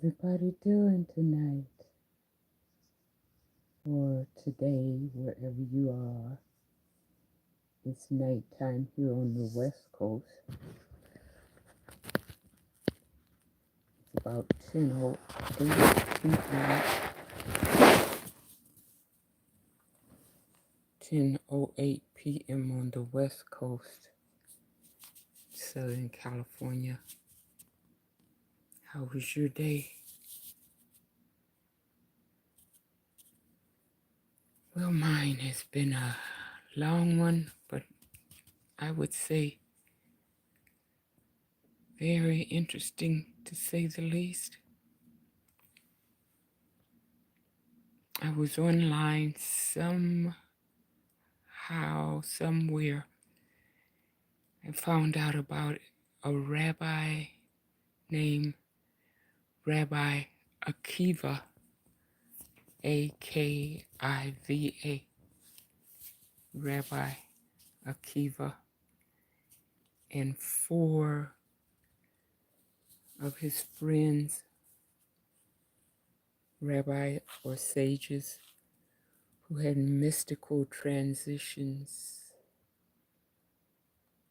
everybody doing tonight or today, wherever you are? It's nighttime here on the West Coast. It's about 10:08 p.m. 10:08 p.m. on the West Coast, Southern California. How was your day? Well, mine has been a long one, but I would say very interesting to say the least. I was online somewhere, I found out about a rabbi named Rabbi AKIVA, AKIVA, Rabbi AKIVA, and four of his friends, rabbi or sages, who had mystical transitions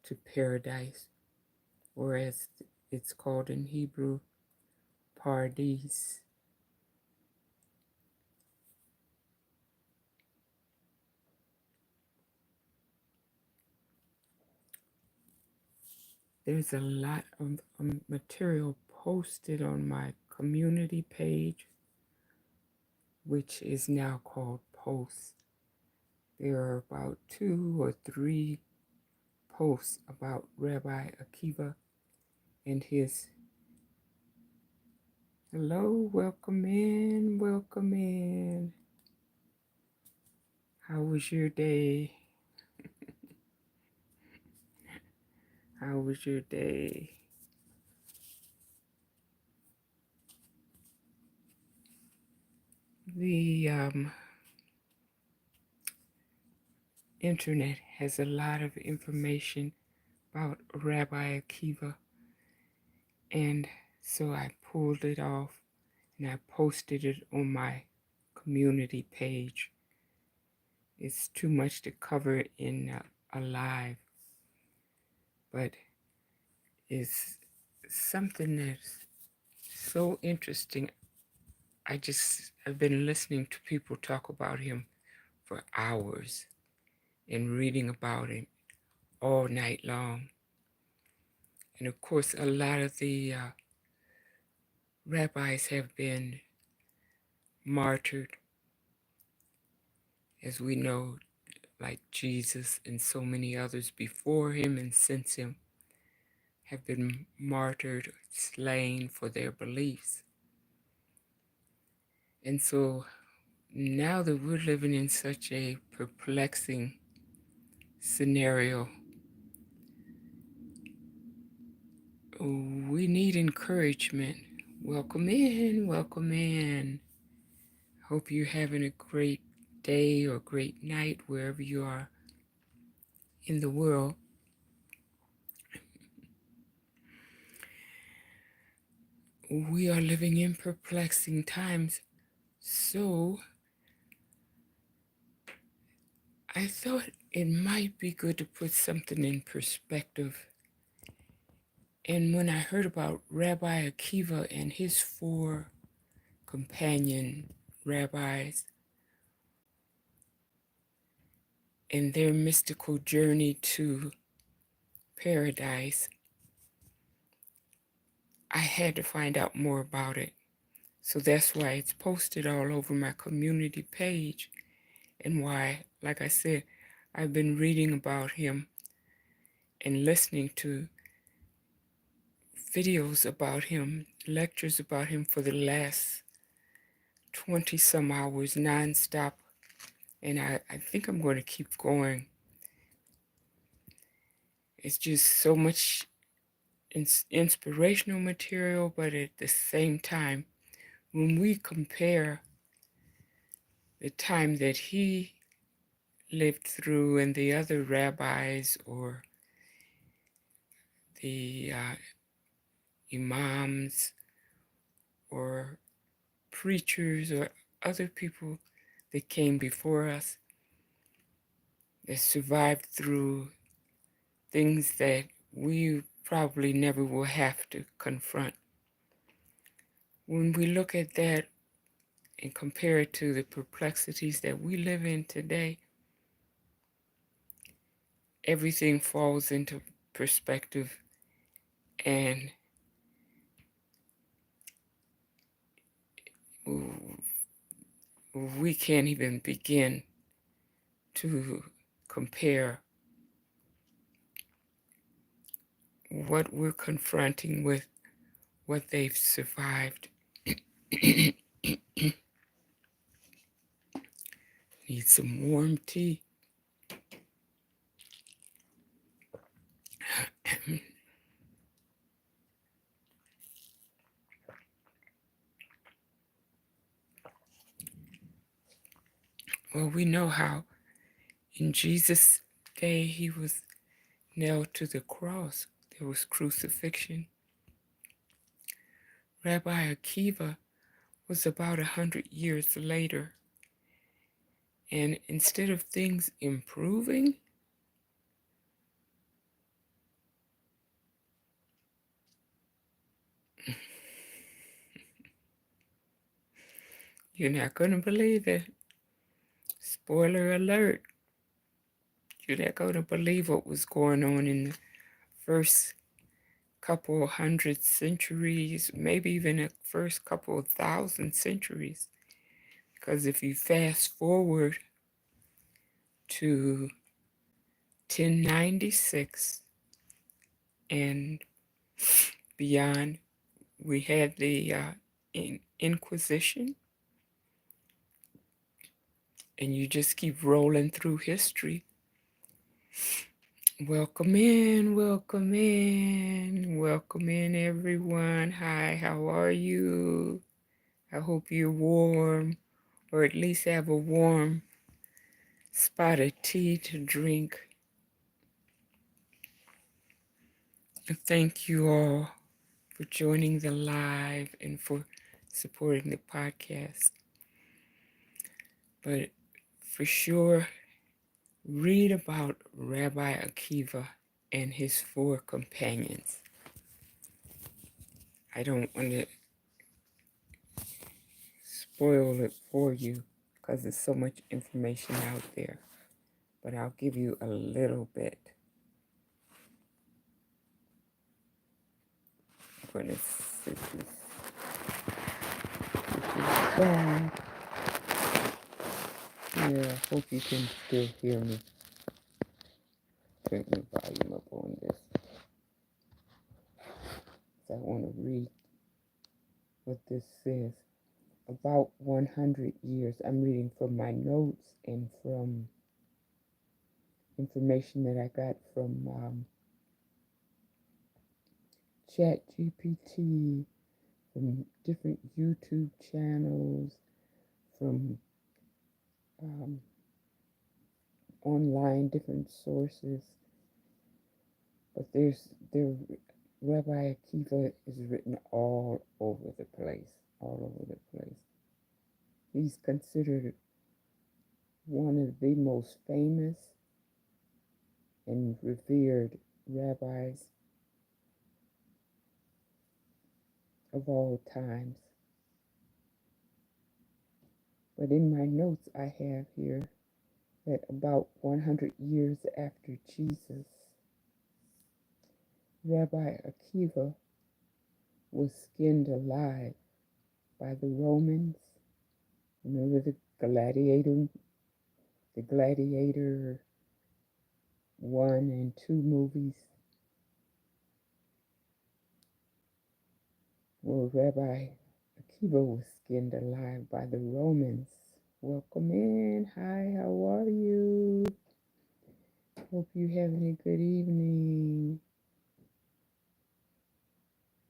to paradise, or as it's called in Hebrew, PARDES. There's a lot of material posted on my community page, which is now called Posts. There are about 2 or 3 posts about Rabbi AKIVA and his. Hello, welcome in, welcome in. How was your day? How was your day? The internet has a lot of information about Rabbi AKIVA, and so I pulled it off and I posted it on my community page. It's too much to cover in a live, but it's something that's so interesting. I've been listening to people talk about him for hours and reading about him all night long. And of course, a lot of the rabbis have been martyred, as we know, like Jesus and so many others before him and since him have been martyred, slain for their beliefs. And so now that we're living in such a perplexing scenario, we need encouragement. Welcome in, welcome in. Hope you're having a great day or great night wherever you are in the world. We are living in perplexing times, so I thought it might be good to put something in perspective. And when I heard about Rabbi AKIVA and his 4 companion rabbis and their mystical journey to paradise, I had to find out more about it. So that's why it's posted all over my community page, and why, like I said, I've been reading about him and listening to videos about him, lectures about him for the last 20 some hours nonstop. And I think I'm going to keep going. It's just so much inspirational material, but at the same time, when we compare the time that he lived through and the other rabbis or the imams or preachers or other people that came before us that survived through things that we probably never will have to confront. When we look at that and compare it to the perplexities that we live in today, everything falls into perspective, and we can't even begin to compare what we're confronting with what they've survived. Need some warm tea. Well, we know how in Jesus' day he was nailed to the cross. There was crucifixion. Rabbi AKIVA was about 100 years later. And instead of things improving, you're not going to believe it. Spoiler alert. You're not going to believe what was going on in the first couple hundred centuries, maybe even the first couple of thousand centuries. Because if you fast forward to 1096 and beyond, we had the Inquisition, and you just keep rolling through history. Welcome in, welcome in, welcome in, everyone. Hi, how are you? I hope you're warm, or at least have a warm spot of tea to drink. And thank you all for joining the live and for supporting the podcast. But for sure, read about Rabbi AKIVA and his 4 companions. I don't want to spoil it for you because there's so much information out there, but I'll give you a little bit. I'm going to sit this down. Yeah, I hope you can still hear me. Turn the volume up on this. So I want to read what this says. About 100 years. I'm reading from my notes and from information that I got from ChatGPT, from different YouTube channels, from online different sources. But Rabbi AKIVA is written all over the place, all over the place. He's considered one of the most famous and revered rabbis of all times. But in my notes I have here that about 100 years after Jesus, Rabbi AKIVA was skinned alive by the Romans. Remember the Gladiator 1 and 2 movies? Well, Rabbi AKIVA was skinned alive by the Romans. Welcome in. Hi, how are you? Hope you're having a good evening.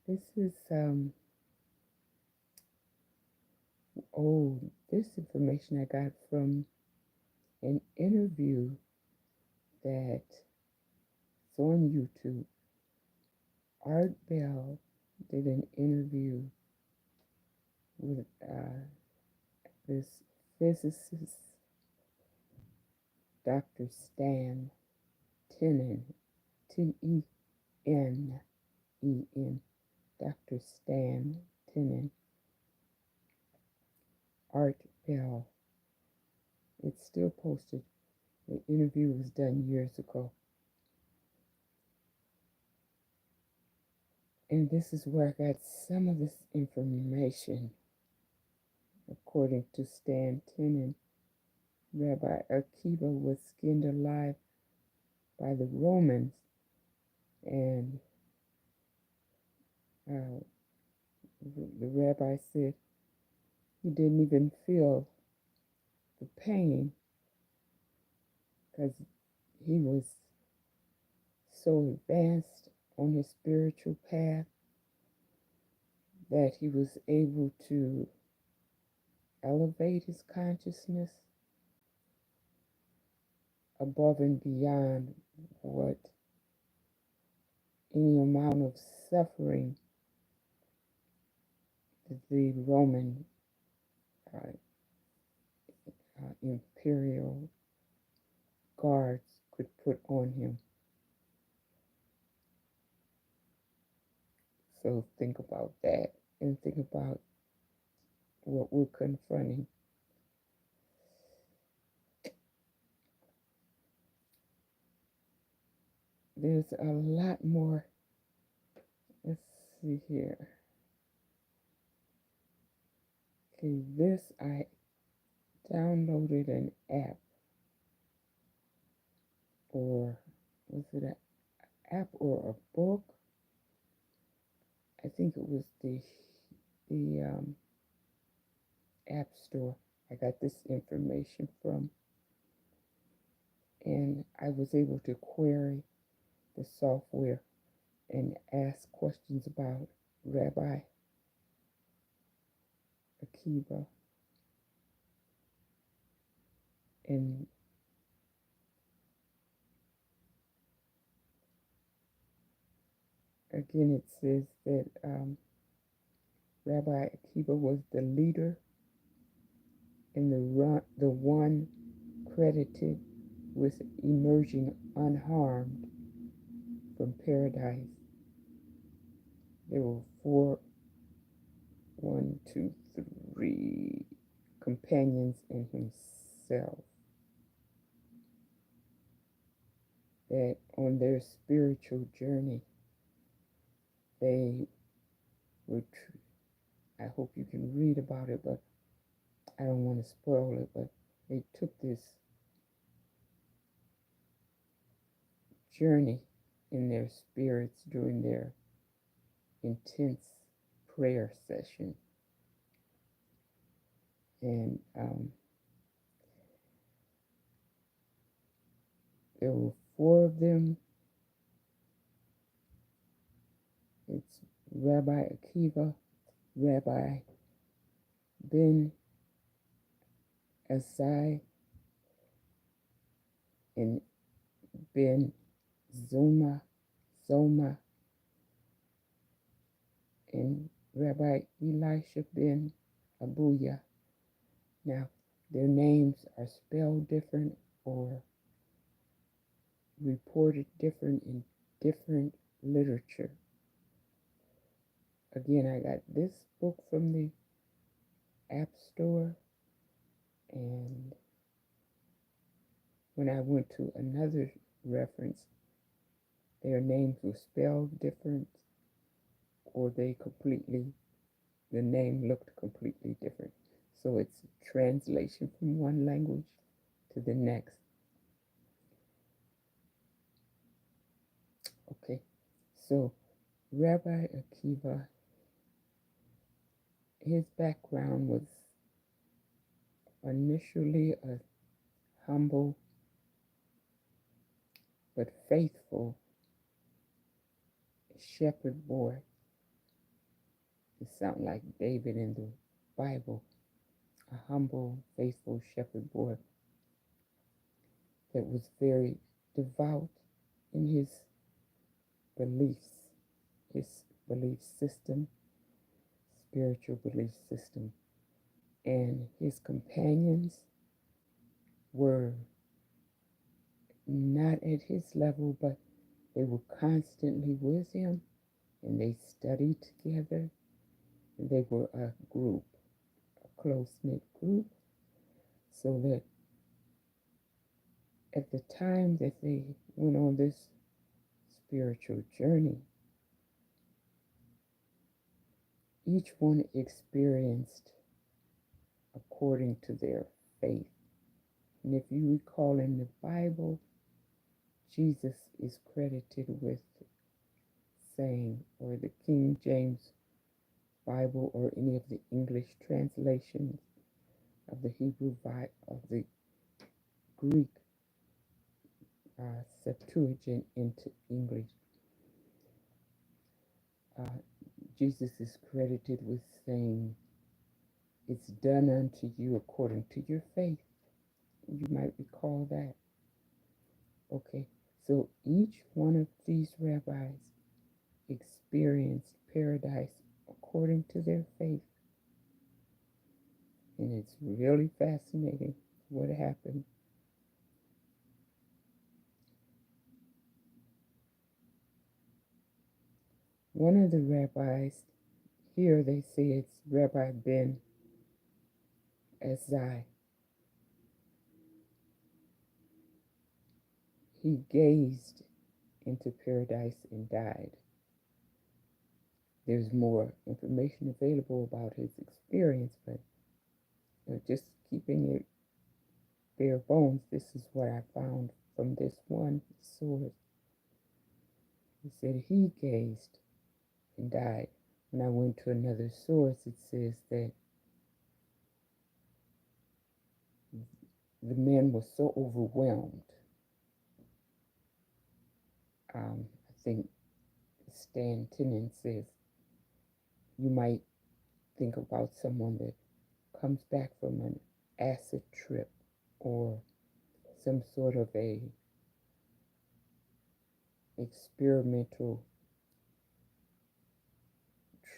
This is this information I got from an interview that's on YouTube. Art Bell did an interview with this physicist, Dr. Stan Tenen, T-E-N-E-N, Dr. Stan Tenen, Art Bell. It's still posted. The interview was done years ago. And this is where I got some of this information. According to Stan Tenen, Rabbi AKIVA was skinned alive by the Romans, and the rabbi said he didn't even feel the pain because he was so advanced on his spiritual path that he was able to elevate his consciousness above and beyond what any amount of suffering that the Roman imperial guards could put on him. So think about that, and think about what we're confronting. There's a lot more. Let's see here. Okay, this I downloaded an app, or was it an app or a book? I think it was the App Store. I got this information from, and I was able to query the software and ask questions about Rabbi AKIVA. And again, it says that Rabbi AKIVA was the leader and the one credited with emerging unharmed from paradise. There were 3 companions in himself that on their spiritual journey, they would, I hope you can read about it, but I don't want to spoil it, but they took this journey in their spirits during their intense prayer session. And there were 4 of them. It's Rabbi AKIVA, Rabbi Ben Asai, and Ben Zoma, and Rabbi Elisha Ben Abuya. Now, their names are spelled different or reported different in different literature. Again, I got this book from the App Store, and when I went to another reference, their names were spelled different, or the name looked completely different. So it's translation from one language to the next. Okay, so Rabbi AKIVA, his background was initially a humble but faithful shepherd boy. It sounds like David in the Bible, a humble, faithful shepherd boy that was very devout in his beliefs, his belief system, spiritual belief system. And his companions were not at his level, but they were constantly with him, and they studied together. They were a group, a close-knit group, so that at the time that they went on this spiritual journey, each one experienced according to their faith. And if you recall in the Bible, Jesus is credited with saying, or the King James Bible, or any of the English translations of the Hebrew, of the Greek Septuagint into English, Jesus is credited with saying, "It's done unto you according to your faith." You might recall that. Okay, so each one of these rabbis experienced paradise according to their faith. And it's really fascinating what happened. One of the rabbis, here they say it's Rabbi Ben Azai. He gazed into paradise and died. There's more information available about his experience, but just keeping it bare bones, this is what I found from this one source. He said he gazed and died. When I went to another source, it says that the man was so overwhelmed. I think Stan Tenen says you might think about someone that comes back from an acid trip or some sort of a experimental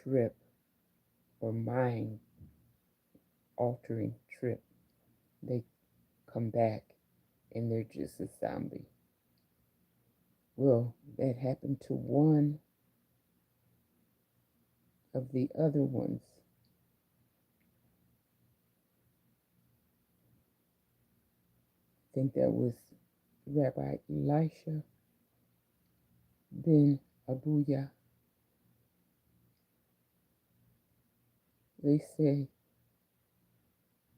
trip or mind altering trip. They come back and they're just a zombie. Well, that happened to one of the other ones. I think that was Rabbi Elisha ben Abuya. They say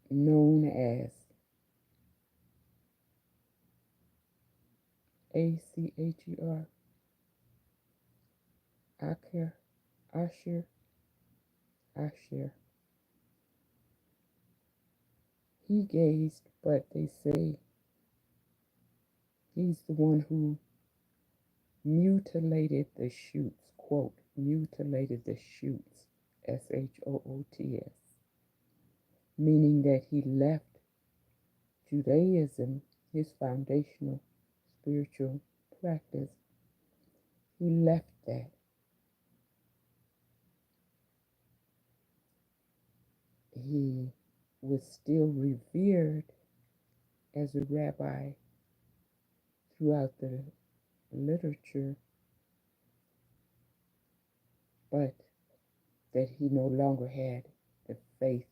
known as ACHER, Asher. He gazed, but they say he's the one who mutilated the shoots, quote, mutilated the shoots, SHOOTS, meaning that he left Judaism, his foundational spiritual practice. He left that. He was still revered as a rabbi throughout the literature, but that he no longer had the faith,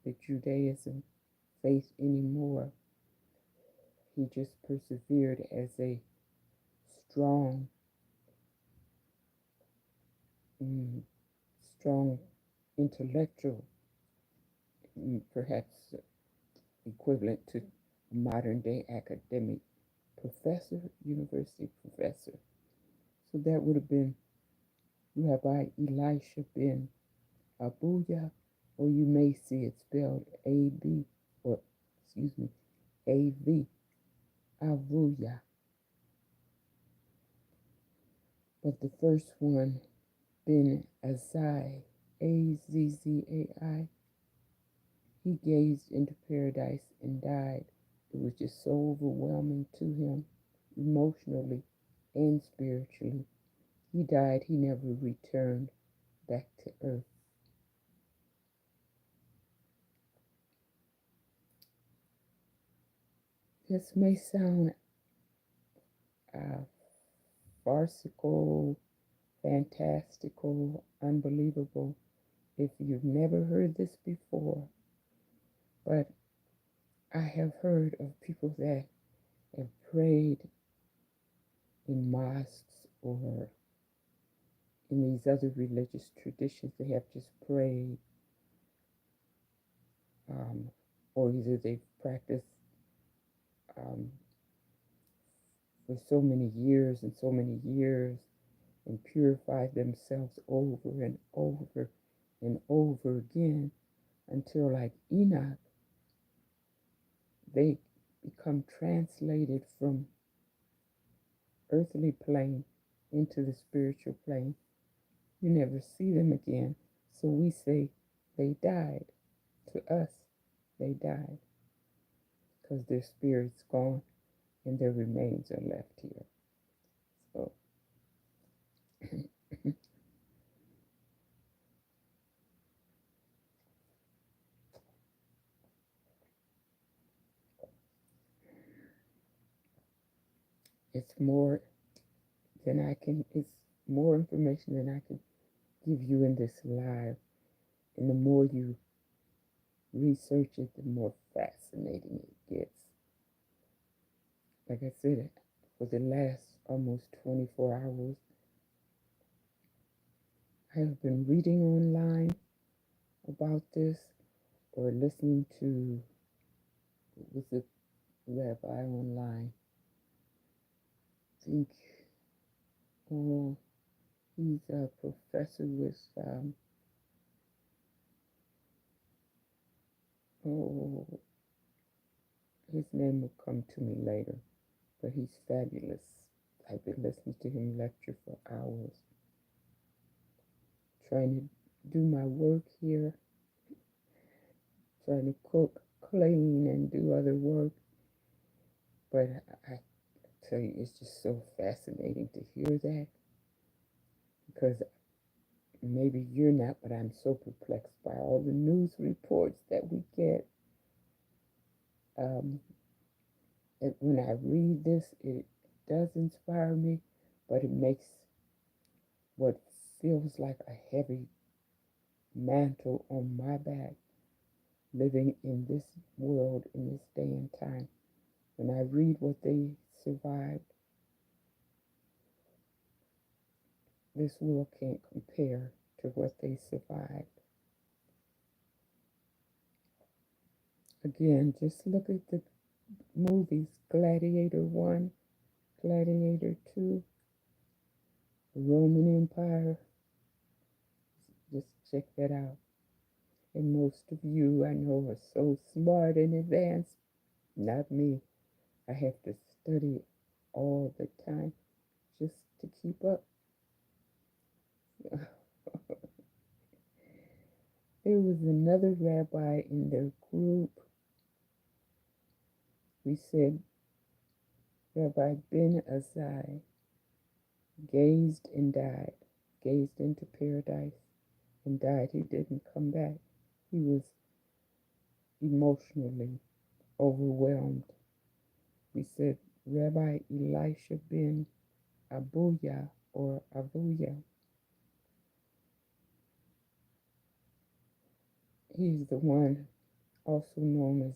the Judaism faith anymore. He just persevered as a strong intellectual, perhaps equivalent to modern day academic professor, university professor. So that would have been Rabbi Elisha ben Abuya, or you may see it spelled A-B, or excuse me, A-V, Abuya. But the first one, Ben Azai, Azzai, he gazed into paradise and died. It was just so overwhelming to him, emotionally and spiritually. He died, he never returned back to earth. This may sound farcical, fantastical, unbelievable if you've never heard this before, but I have heard of people that have prayed in mosques or in these other religious traditions. They have just prayed, or either they've practiced for so many years and so many years and purified themselves over and over and over again until, like Enoch, they become translated from earthly plane into the spiritual plane. You never see them again. So we say they died. To us, they died because their spirit's gone and their remains are left here. So it's more it's more information than I can give you in this live. And the more you research it, the more fascinating it gets. Like I said, for the last almost 24 hours, I have been reading online about this or listening to, was it Rabbi online? I think, oh, he's a professor with, oh, his name will come to me later, but he's fabulous. I've been listening to him lecture for hours, trying to do my work here, trying to cook, clean, and do other work. But I tell you, it's just so fascinating to hear that, because maybe you're not, but I'm so perplexed by all the news reports that we get. When I read this, it does inspire me, but it makes what feels like a heavy mantle on my back living in this world, in this day and time. When I read what they survived, this world can't compare to what they survived. Again, just look at the movies, Gladiator 1, Gladiator 2, the Roman Empire. Just check that out. And most of you I know are so smart and advanced. Not me. I have to study all the time just to keep up. There was another rabbi in their group. We said Rabbi Ben Azai gazed and died, gazed into paradise and died. He didn't come back. He was emotionally overwhelmed. We said Rabbi Elisha ben Abuya or Abuya. He's the one also known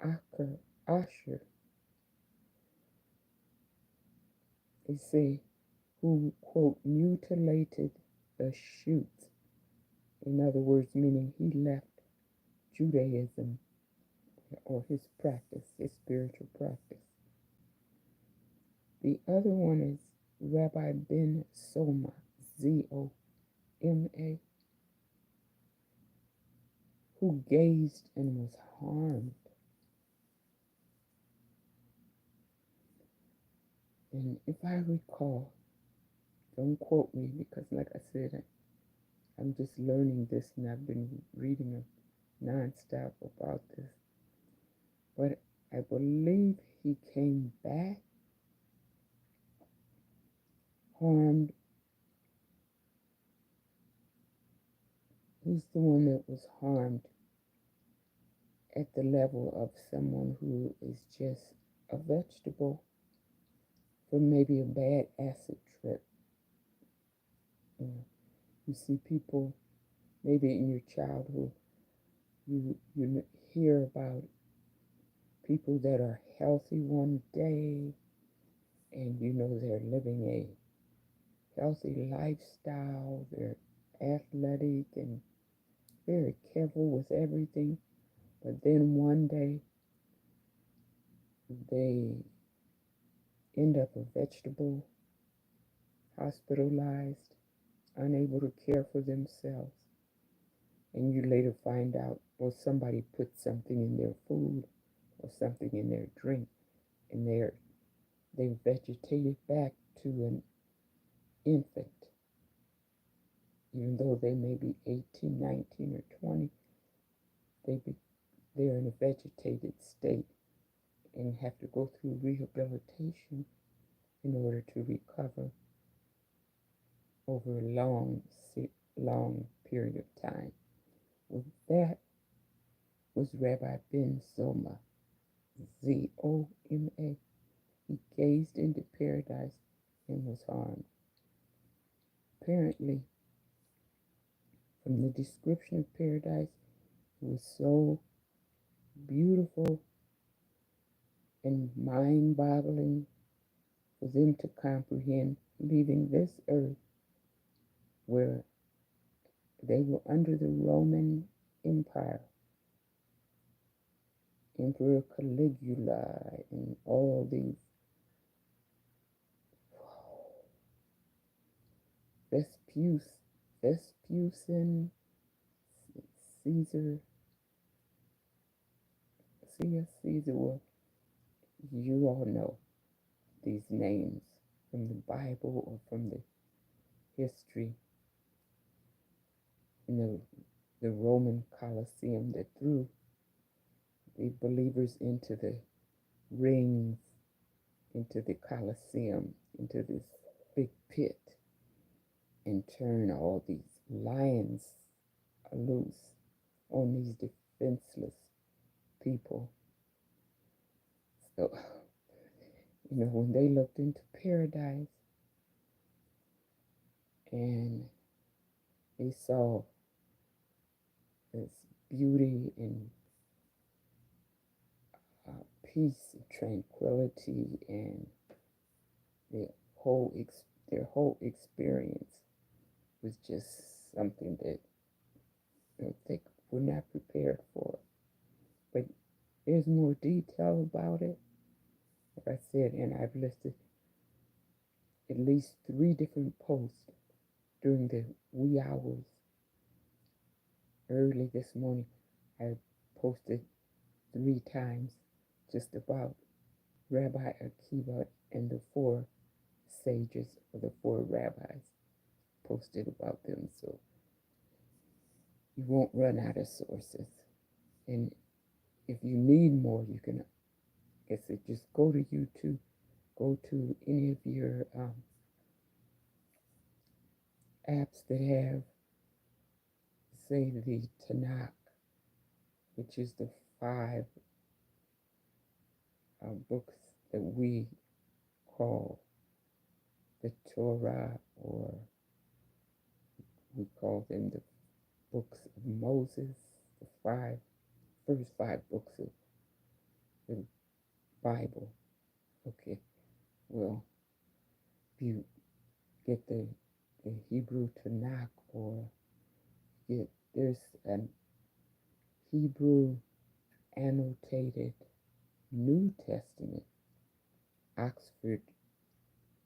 as Asher. They say, who, quote, mutilated the shoot. In other words, meaning he left Judaism or his practice, his spiritual practice. The other one is Rabbi Ben Zoma, Zoma, who gazed and was harmed. And if I recall, don't quote me because, like I said, I'm just learning this and I've been reading nonstop about this. But I believe he came back harmed. He's the one that was harmed at the level of someone who is just a vegetable from maybe a bad acid trip. You see people, maybe in your childhood, you hear about people that are healthy one day, and they're living a healthy lifestyle, they're athletic and very careful with everything, but then one day they end up a vegetable, hospitalized, unable to care for themselves, and you later find out, well, somebody put something in their food or something in their drink, and they vegetated back to an infant, even though they may be 18, 19, or 20. They're in a vegetated state and have to go through rehabilitation in order to recover over a long period of time. Well, that was Rabbi Ben Zoma, Zoma. He gazed into paradise and was harmed. Apparently, from the description of paradise, it was so beautiful and mind-boggling for them to comprehend, leaving this earth where they were under the Roman Empire, Emperor Caligula, and all these Vespucin, Caesar, well, you all know these names from the Bible or from the history. The Roman Colosseum that threw the believers into the rings, into the Colosseum, into this big pit, and turn all these lions loose on these defenseless people. So, when they looked into paradise and they saw this beauty and peace and tranquility, and their whole experience was just something that they were not prepared for. But there's more detail about it, like I said, and I've listed at least 3 different posts during the wee hours early this morning. I posted 3 times just about Rabbi Akiva and the 4 sages, or the 4 rabbis, posted about them, so you won't run out of sources. And if you need more, you can, just go to YouTube, go to any of your apps that have, say, the Tanakh, which is the 5 books that we call the Torah, or we call them the books of Moses, the first 5 books of the Bible. Okay, well, if you get the Hebrew Tanakh, or there's a Hebrew annotated New Testament, Oxford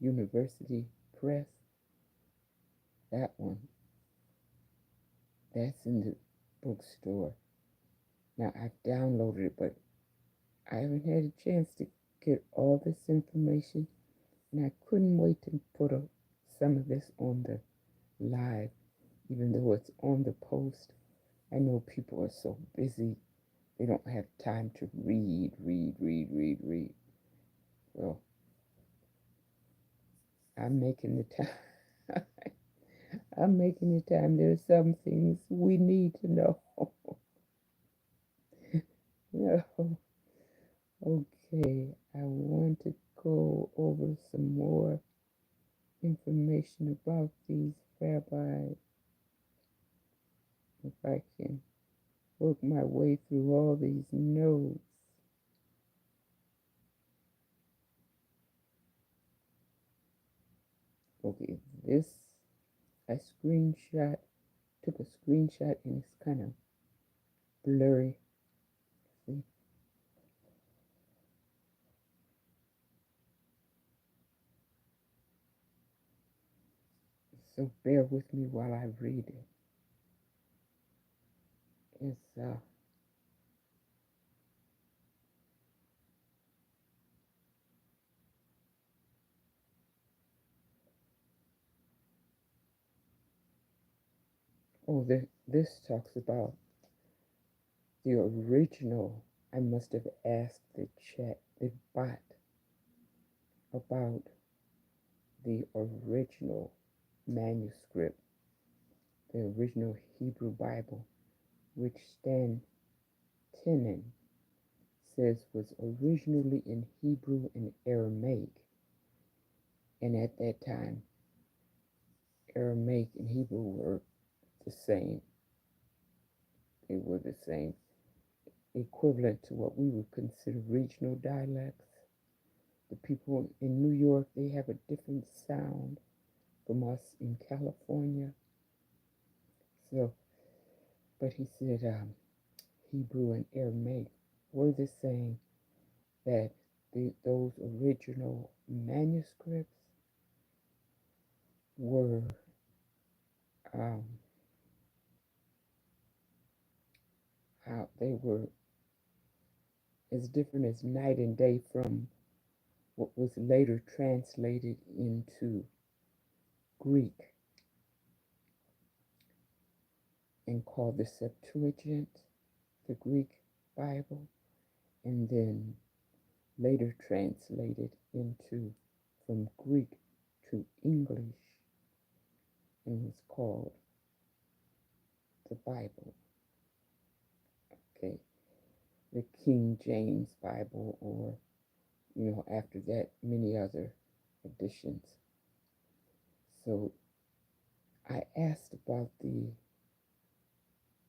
University Press, that one, that's in the bookstore. Now, I've downloaded it, but I haven't had a chance to get all this information, and I couldn't wait to put some of this on the live, even though it's on the post. I know people are so busy, they don't have time to read. Well, I'm making the time. I'm making the time. There are some things we need to know. So, okay, I want to go over some more information about these rabbis. If I can work my way through all these notes. Okay, this I took a screenshot and it's kind of blurry. See? So bear with me while I read it. It's this talks about the original. I must have asked the bot about the original manuscript, the original Hebrew Bible, which Stan Tenen says was originally in Hebrew and Aramaic. And at that time, Aramaic and Hebrew were the same. They were the same, equivalent to what we would consider regional dialects. The people in New York, they have a different sound from us in California. So, but he said Hebrew and Aramaic were the same, that those original manuscripts were um, how they were as different as night and day from what was later translated into Greek and called the Septuagint, the Greek Bible, and then later translated into from Greek to English and was called the Bible. Okay, the King James Bible, or after that, many other editions. So I asked about the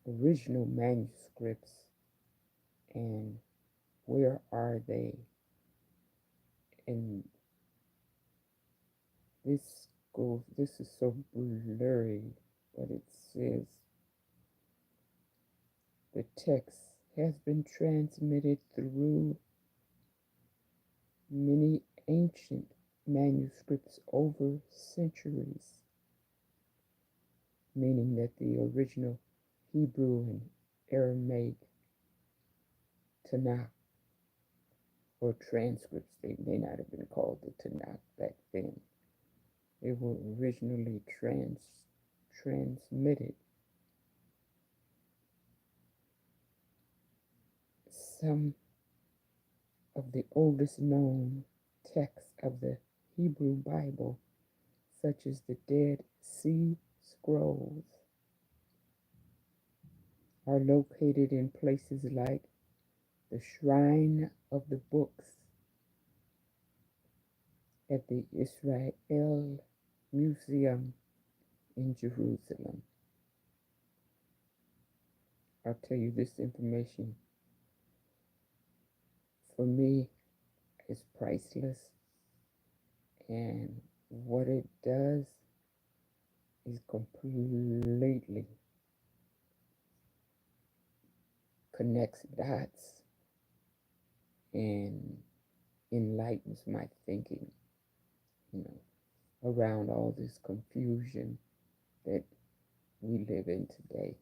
original manuscripts and where are they? And this is so blurry, but it says the text has been transmitted through many ancient manuscripts over centuries, meaning that the original Hebrew and Aramaic Tanakh or transcripts, they may not have been called the Tanakh back then. They were originally transmitted. Some of the oldest known texts of the Hebrew Bible, such as the Dead Sea Scrolls, are located in places like the Shrine of the Books at the Israel Museum in Jerusalem. I'll tell you, this information for me is priceless, and what it does is completely connects dots and enlightens my thinking, around all this confusion that we live in today.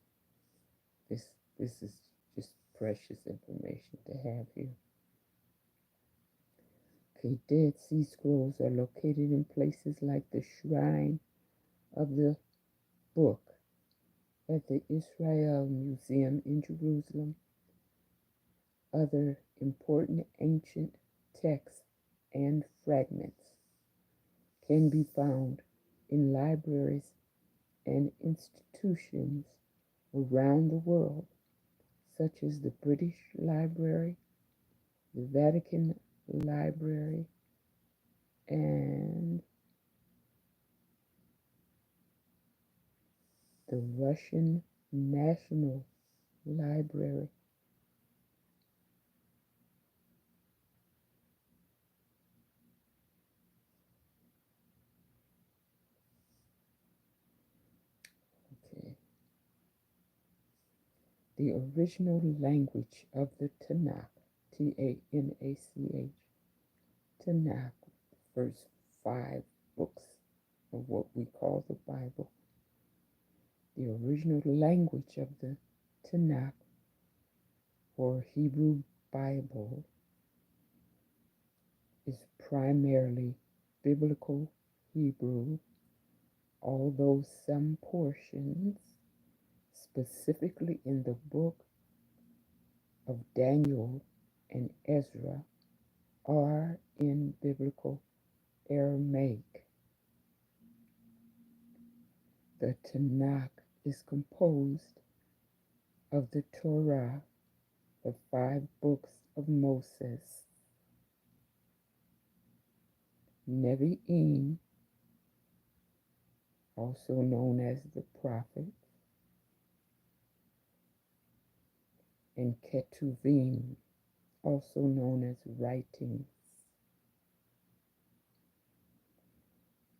This is just precious information to have here. Okay, Dead Sea Scrolls are located in places like the Shrine of the Book at the Israel Museum in Jerusalem. Other important ancient texts and fragments can be found in libraries and institutions around the world, such as the British Library, the Vatican Library, and the Russian National Library. Okay. The original language of the Tanakh, Tanach, Tanakh, first 5 books of what we call the Bible. The original language of the Tanakh, or Hebrew Bible, is primarily Biblical Hebrew, although some portions, specifically in the book of Daniel and Ezra, are in Biblical Aramaic. The Tanakh is composed of the Torah, the 5 books of Moses, Nevi'im, also known as the prophets, and Ketuvim, also known as writings.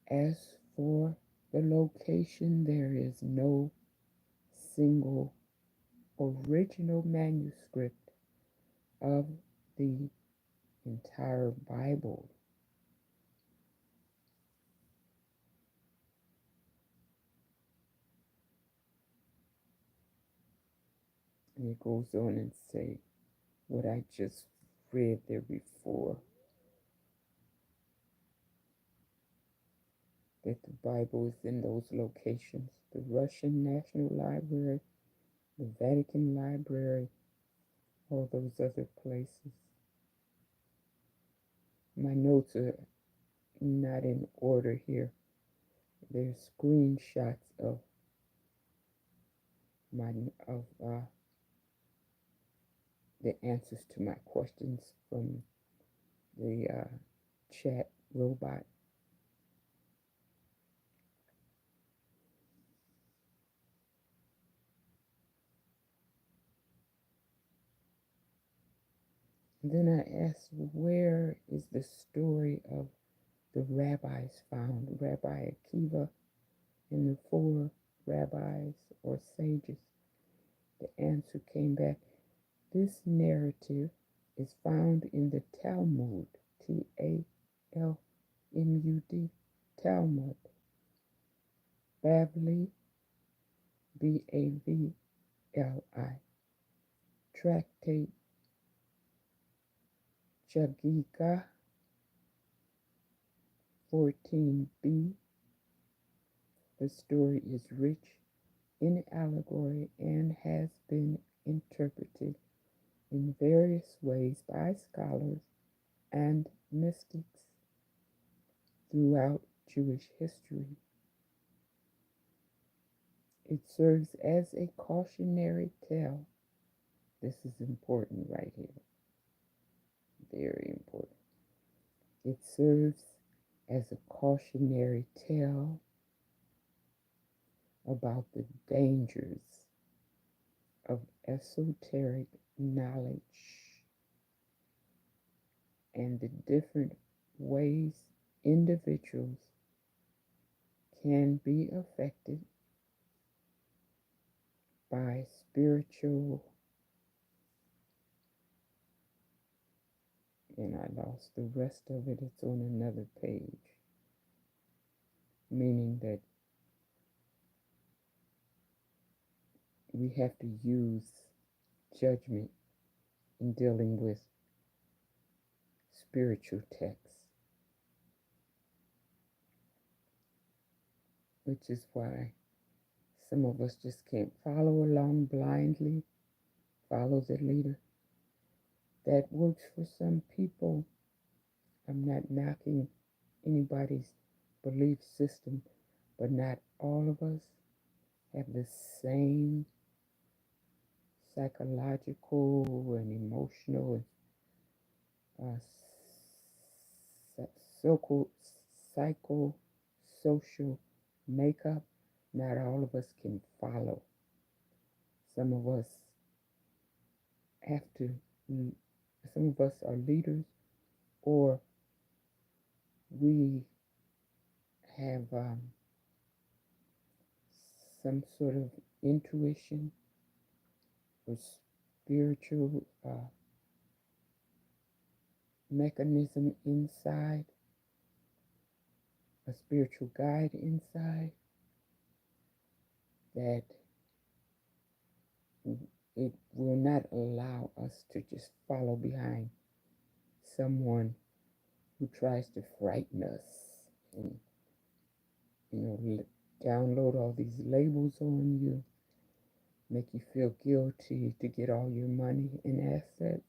As for the location, there is no single original manuscript of the entire Bible. And it goes on and say what I just read there before, that the Bible is in those locations: the Russian National Library, the Vatican Library, all those other places. My notes are not in order here. There's screenshots of the answers to my questions from the chat robot. And then I asked, where is the story of the rabbis found? Rabbi AKIVA and the 4 rabbis or sages. The answer came back. This narrative is found in the Talmud, Talmud, Talmud, Bavli, Bavli, Tractate Chagiga 14b. The story is rich in allegory and has been interpreted in various ways by scholars and mystics throughout Jewish history. It serves as a cautionary tale. This is important right here. Very important. It serves as a cautionary tale about the dangers of esoteric knowledge and the different ways individuals can be affected by spiritual, and I lost the rest of it, it's on another page, meaning that we have to use judgment in dealing with spiritual texts, which is why some of us just can't follow along blindly, follow the leader. That works for some people. I'm not knocking anybody's belief system, but not all of us have the same psychological and emotional and psychosocial makeup, not all of us can follow. Some of us have to, some of us are leaders, or we have some sort of intuition or spiritual mechanism inside, a spiritual guide inside, that it will not allow us to just follow behind someone who tries to frighten us and, download all these labels on you, make you feel guilty to get all your money and assets.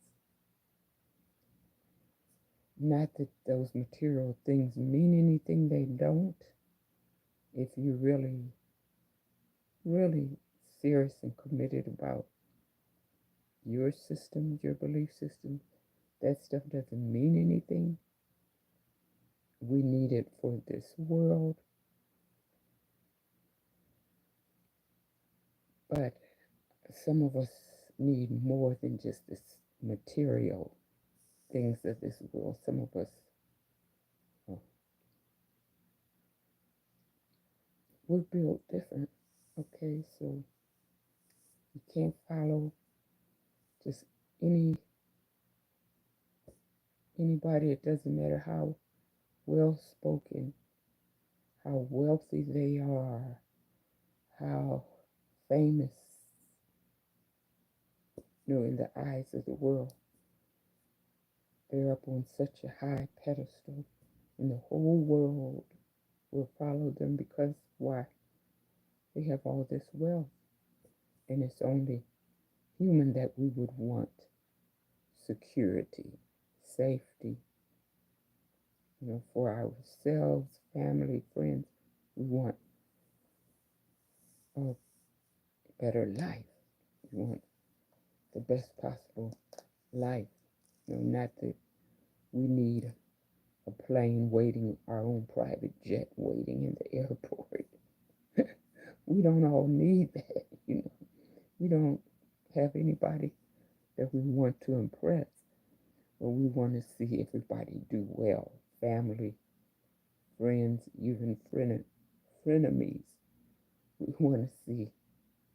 Not that those material things mean anything, they don't. If you're really, really serious and committed about your system, your belief system, that stuff doesn't mean anything. We need it for this world. But some of us need more than just this material things of this world. Some of us, we're built different. Okay, so you can't follow just anybody. It doesn't matter how well spoken, how wealthy they are, how famous, in the eyes of the world. They're up on such a high pedestal, and the whole world will follow them because why? They have all this wealth, and it's only human that we would want security, safety, for ourselves, family, friends. We want a better life. We want the best possible life. Not that we need a plane waiting, our own private jet waiting in the airport. We don't all need that, We don't have anybody that we want to impress, but we want to see everybody do well. Family, friends, even frenemies. We want to see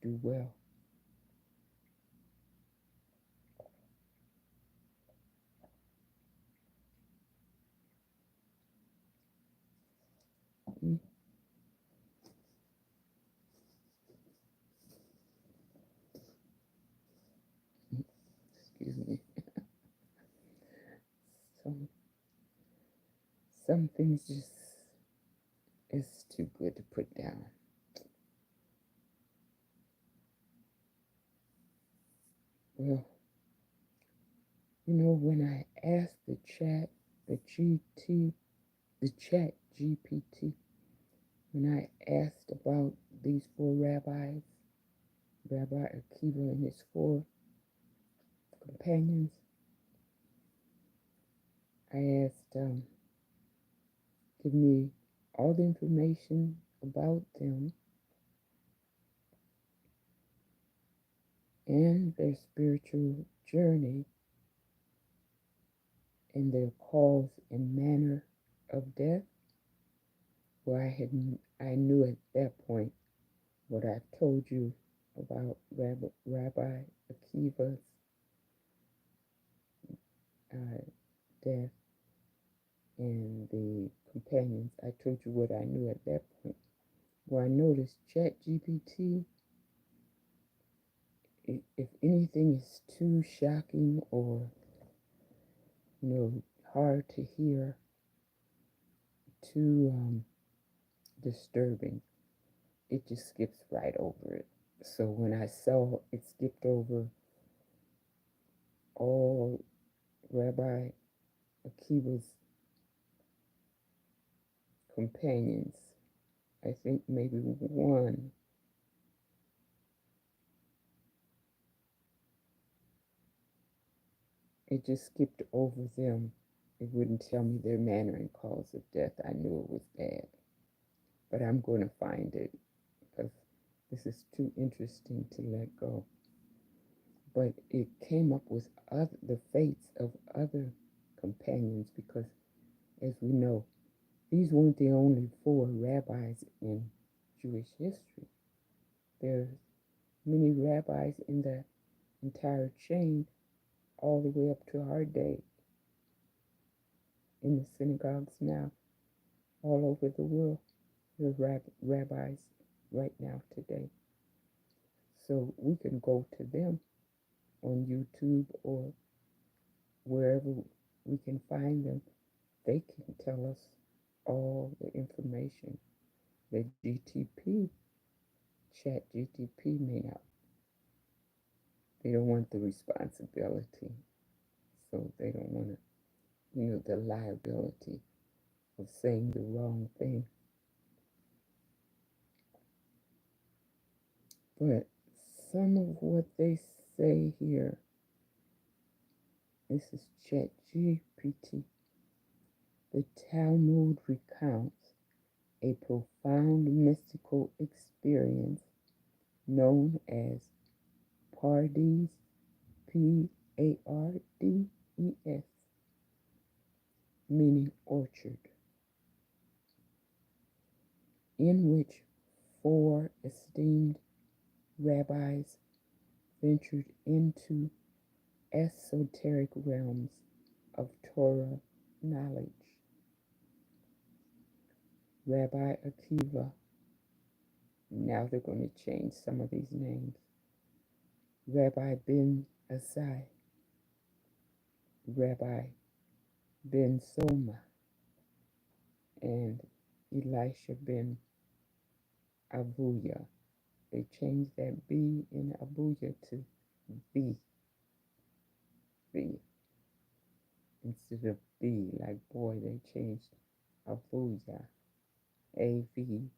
do well. Excuse me. Some things just is too good to put down. Well, when I asked the chat GPT, when I asked about these four rabbis, Rabbi AKIVA and his four companions, I asked, give me all the information about them and their spiritual journey and their cause and manner of death. Well, I knew at that point what I told you about Rabbi AKIVA's death and the companions. I told you what I knew at that point. Well, I noticed ChatGPT, if anything is too shocking or, hard to hear, too disturbing, it just skips right over it. So when I saw it skipped over all Rabbi AKIVA's companions, I think maybe one it just skipped over them. It wouldn't tell me their manner and cause of death. I knew it was bad. But I'm going to find it because this is too interesting to let go. But it came up with the fates of other companions because, as we know, these weren't the only four rabbis in Jewish history. There's many rabbis in the entire chain all the way up to our day in the synagogues now all over the world. There are rabbis right now today. So we can go to them on YouTube or wherever we can find them. They can tell us all the information that Chat GTP may not. They don't want the responsibility. So they don't want to, the liability of saying the wrong thing. But some of what they say here, this is Chat GPT. The Talmud recounts a profound mystical experience known as PARDES, PARDES, meaning orchard, in which four esteemed rabbis ventured into esoteric realms of Torah knowledge. Rabbi AKIVA, now they're going to change some of these names, Rabbi Ben Asai, Rabbi Ben Soma, and Elisha Ben Abuya. They changed that B in Abuya to V instead of B, like boy, they changed Abuya, AVUYA,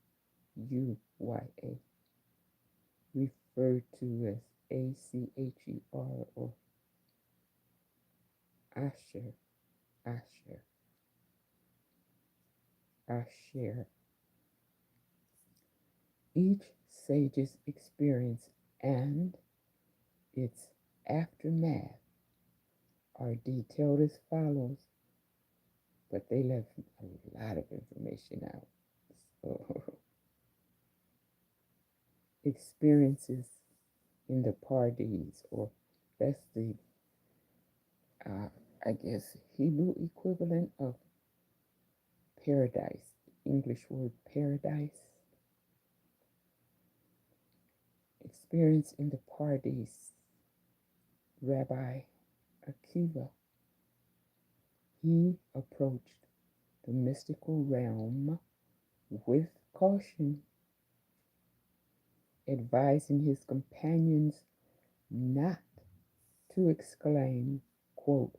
referred to as ACHER or Asher, Asher. Each sage's experience and its aftermath are detailed as follows, but they left a lot of information out. So, experiences in the Pardes, or that's the, I guess, Hebrew equivalent of paradise, English word paradise. Experience in the Pardes, Rabbi AKIVA. He approached the mystical realm with caution, advising his companions not to exclaim, quote,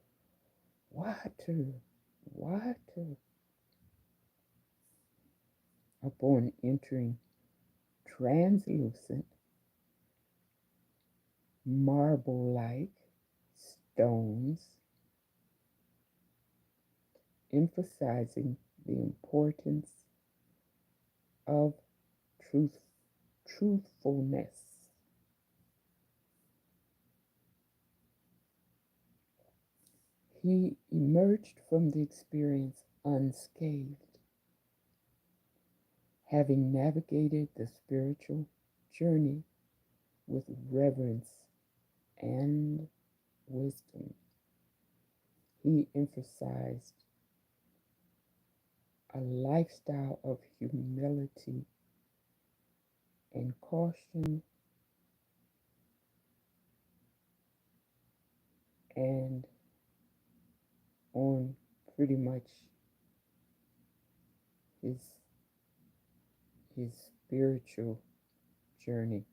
water, water, upon entering translucent, marble-like stones, emphasizing the importance of truthfulness. He emerged from the experience unscathed, having navigated the spiritual journey with reverence and wisdom. He emphasized a lifestyle of humility and caution, and on pretty much his spiritual journey,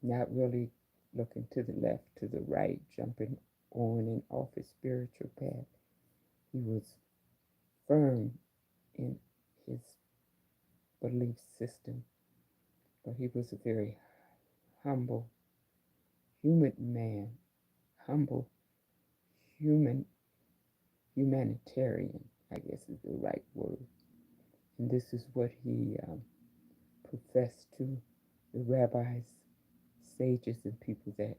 not really looking to the left, to the right, jumping on and off his spiritual path. He was firm in his belief system, but he was a very humble, humid man, humble, humanitarian, I guess is the right word. And this is what he professed to the rabbis, sages, and people that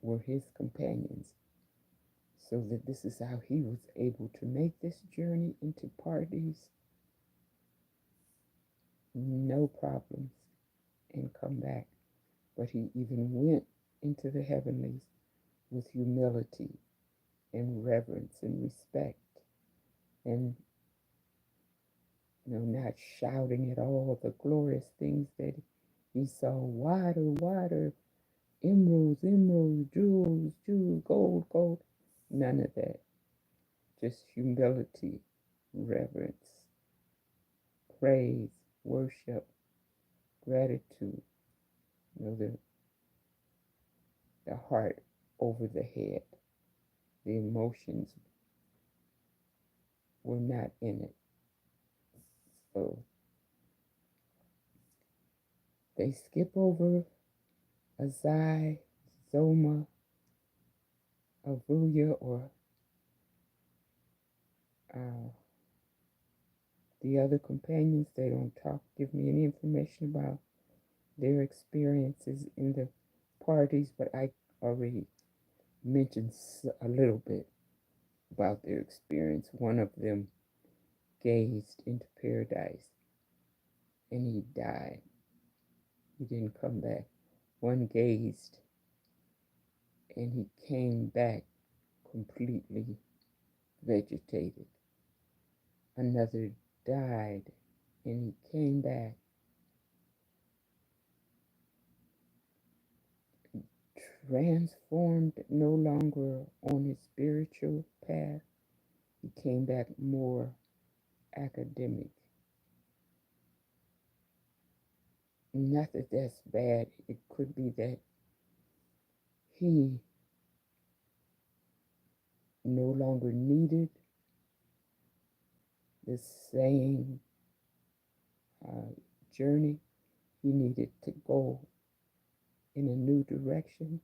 were his companions. So that this is how he was able to make this journey into Pardes, no problems, and come back. But he even went into the heavenlies with humility and reverence and respect, and not shouting at all the glorious things that he saw. Water, water, emeralds, emeralds, jewels, jewels, gold, gold. None of that. Just humility, reverence, praise, worship, gratitude. The heart over the head. The emotions were not in it. So they skip over Azai, Zoma, Avuya, or the other companions. They don't give me any information about their experiences in the Pardes, but I already mentioned a little bit about their experience. One of them gazed into paradise and he died. He didn't come back. One gazed and he came back completely vegetated. Another died and he came back transformed, no longer on his spiritual path. He came back more academic. Not that that's bad. It could be that he no longer needed the same journey. He needed to go in a new direction.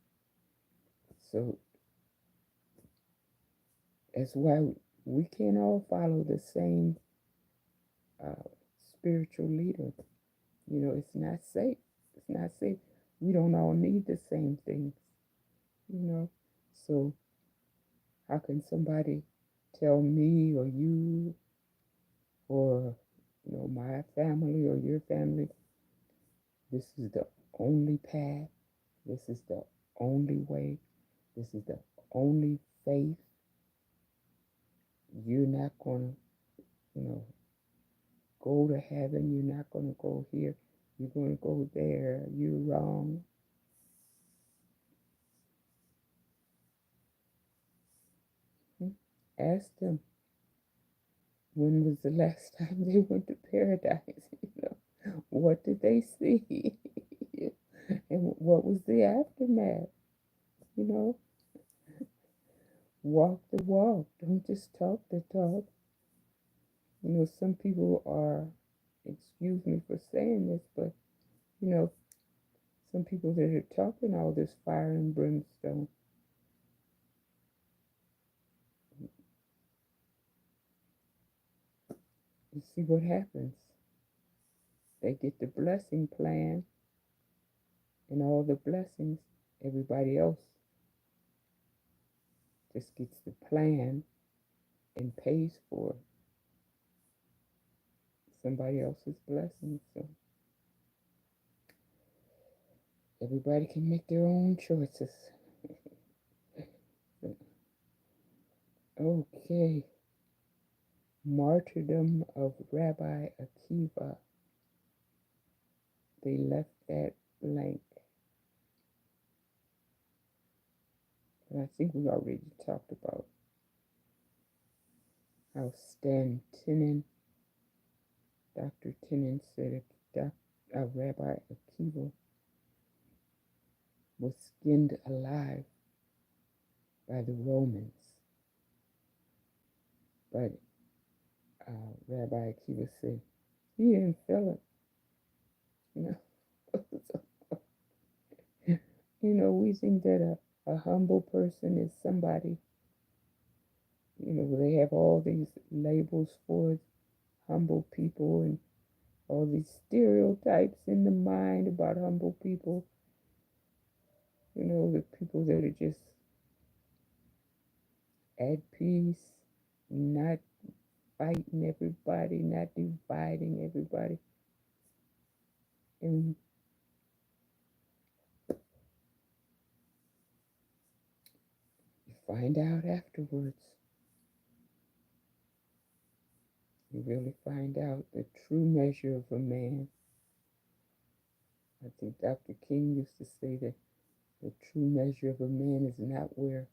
So that's why we can't all follow the same spiritual leader. It's not safe. It's not safe. We don't all need the same things. So how can somebody tell me or you or my family or your family, this is the only path, this is the only way, this is the only faith? You're not going to, go to heaven. You're not going to go here. You're going to go there. You're wrong. Ask them, when was the last time they went to paradise? What did they see? And what was the aftermath? Walk the walk. Don't just talk the talk. Some people are, excuse me for saying this, but some people that are talking all this fire and brimstone, you see what happens. They get the blessing plan and all the blessings. Everybody else just gets the plan and pays for somebody else's blessings. So everybody can make their own choices. Okay. Martyrdom of Rabbi AKIVA. They left that blank. And I think we already talked about how Stan Tenen, Dr. Tenen said Rabbi AKIVA was skinned alive by the Romans. But Rabbi AKIVA said he didn't feel it. We think that A humble person is somebody, they have all these labels for humble people and all these stereotypes in the mind about humble people. The people that are just at peace, not fighting everybody, not dividing everybody. And you find out afterwards, you really find out the true measure of a man. I think Dr. King used to say that the true measure of a man is not where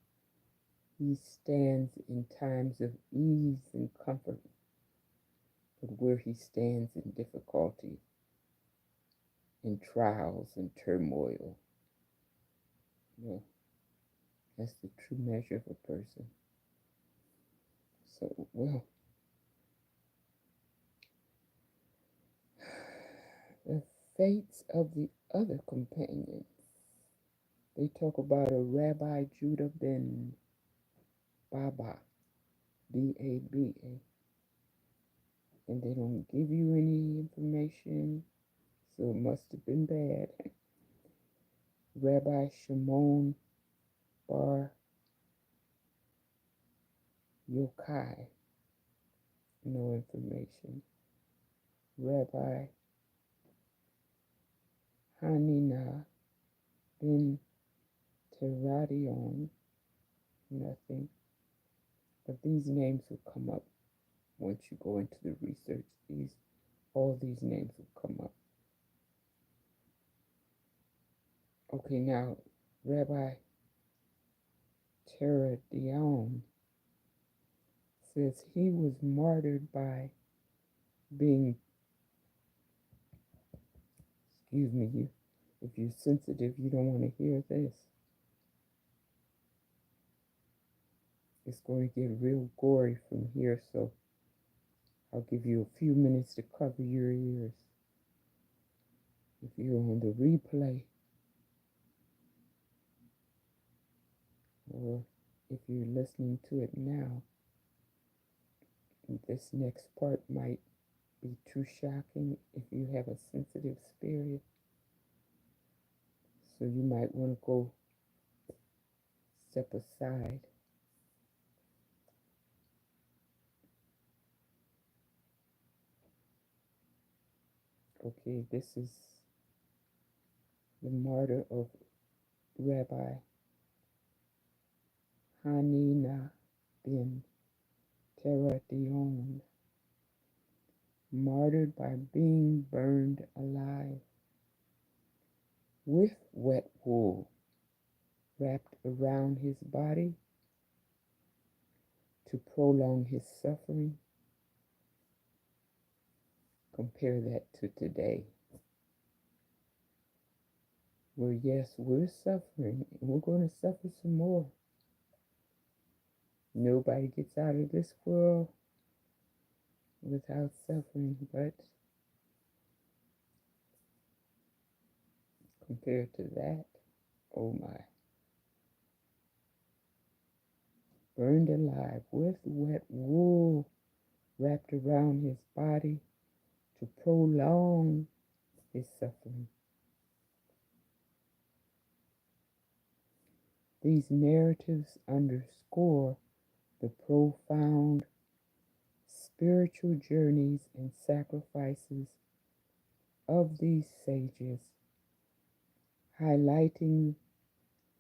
he stands in times of ease and comfort, but where he stands in difficulty, in trials and turmoil. That's the true measure of a person. So, the fates of the other companions. They talk about a Rabbi Judah ben Baba, Baba, and they don't give you any information, so it must have been bad. Rabbi Shimon bar Yochai, no information. Rabbi Hanina ben Teradion, nothing. But these names will come up once you go into the research. All these names will come up. Okay, now Rabbi Teradion says he was martyred by being, excuse me, if you're sensitive, you don't want to hear this. It's going to get real gory from here, so I'll give you a few minutes to cover your ears. If you're on the replay, or if you're listening to it now, this next part might be too shocking if you have a sensitive spirit. So you might want to go step aside. Okay, this is the martyr of Rabbi Hanina ben Teradion, martyred by being burned alive with wet wool wrapped around his body to prolong his suffering. Compare that to today, where yes, we're suffering and we're going to suffer some more. Nobody gets out of this world without suffering, but compared to that, oh my. Burned alive with wet wool wrapped around his body to prolong his suffering. These narratives underscore the profound spiritual journeys and sacrifices of these sages, highlighting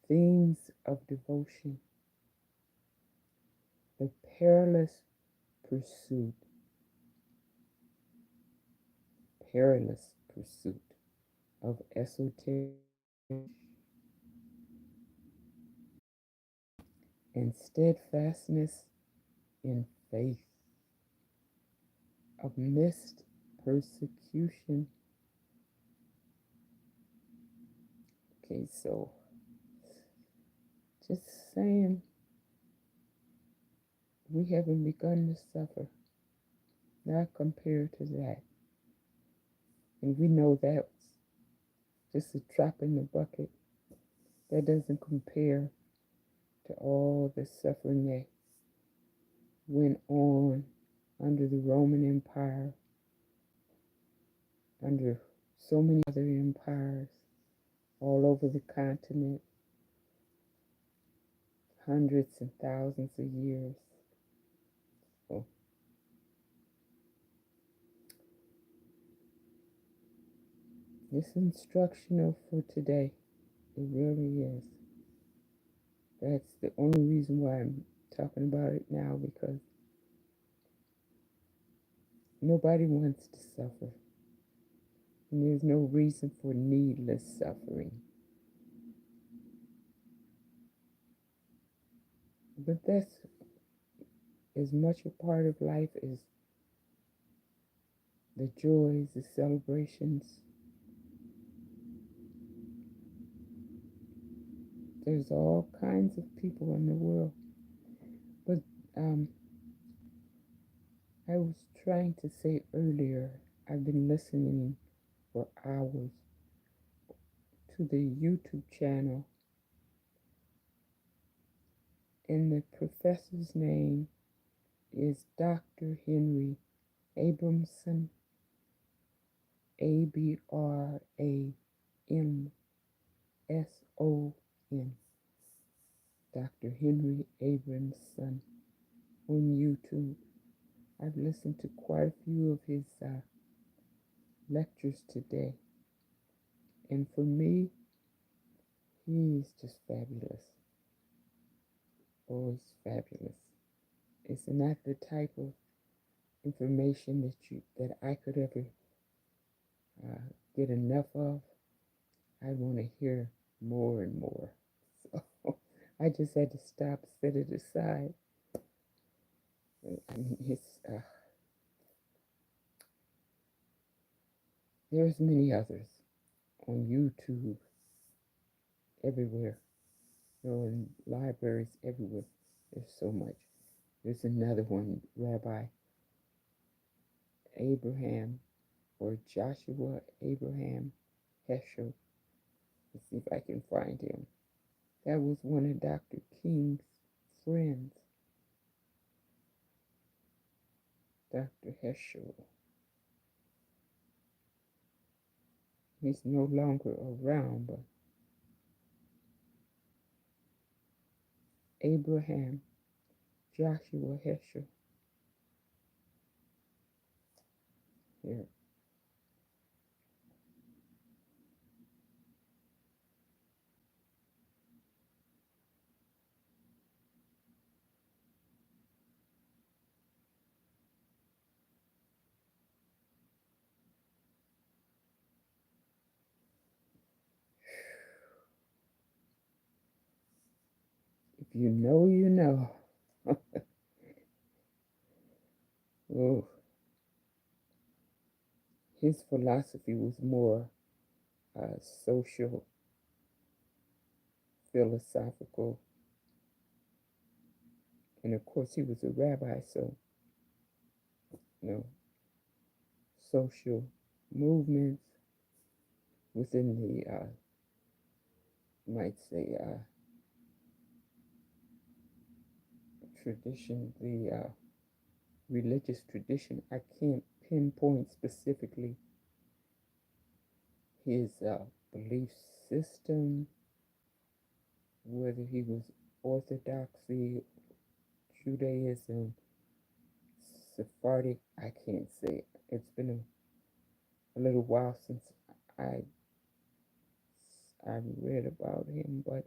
themes of devotion, the perilous pursuit of esoteric and steadfastness in faith amidst persecution. Okay, so just saying, we haven't begun to suffer, not compared to that. And we know that's just a drop in the bucket. That doesn't compare to all the suffering that went on under the Roman Empire, under so many other empires all over the continent, hundreds and thousands of years. So it's instructional for today. It really is. That's the only reason why I'm talking about it now, because nobody wants to suffer. And there's no reason for needless suffering. But that's as much a part of life as the joys, the celebrations. There's all kinds of people in the world. But I was trying to say earlier, I've been listening for hours to the YouTube channel, and the professor's name is Dr. Henry Abramson, Abramson, Dr. Henry Abramson on YouTube. I've listened to quite a few of his lectures today, and for me, he's just fabulous. Oh, he's fabulous. It's not the type of information that I could ever get enough of. I want to hear more and more. So I just had to stop, set it aside. I mean, there's many others on YouTube, everywhere, in libraries, everywhere. There's so much. There's another one, Rabbi Abraham or Joshua Abraham Heschel. Let's see if I can find him. That was one of Dr. King's friends, Dr. Heschel. He's no longer around, but Abraham Joshua Heschel. Here. If you know, you know. Oh, his philosophy was more social, philosophical, and of course he was a rabbi, so social movements within the might say tradition, the religious tradition. I can't pinpoint specifically his belief system, whether he was Orthodoxy, Judaism, Sephardic. I can't say. It's been a little while since I read about him, but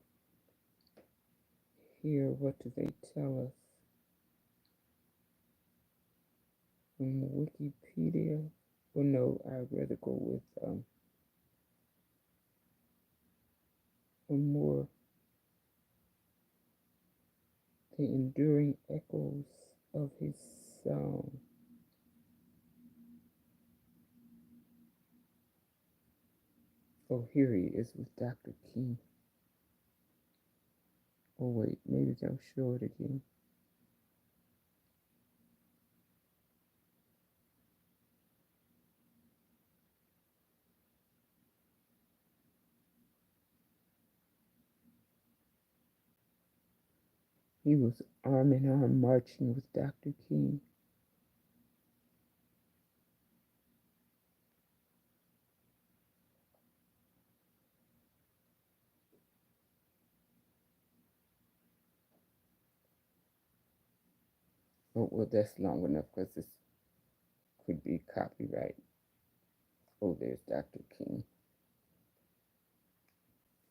here, what do they tell us from Wikipedia? Well, no, I'd rather go with one more. The enduring echoes of his song. Oh, here he is with Dr. King. Oh, wait, maybe they'll show it again. He was arm in arm marching with Dr. King. Oh, well, that's long enough because this could be copyright. Oh, there's Dr. King.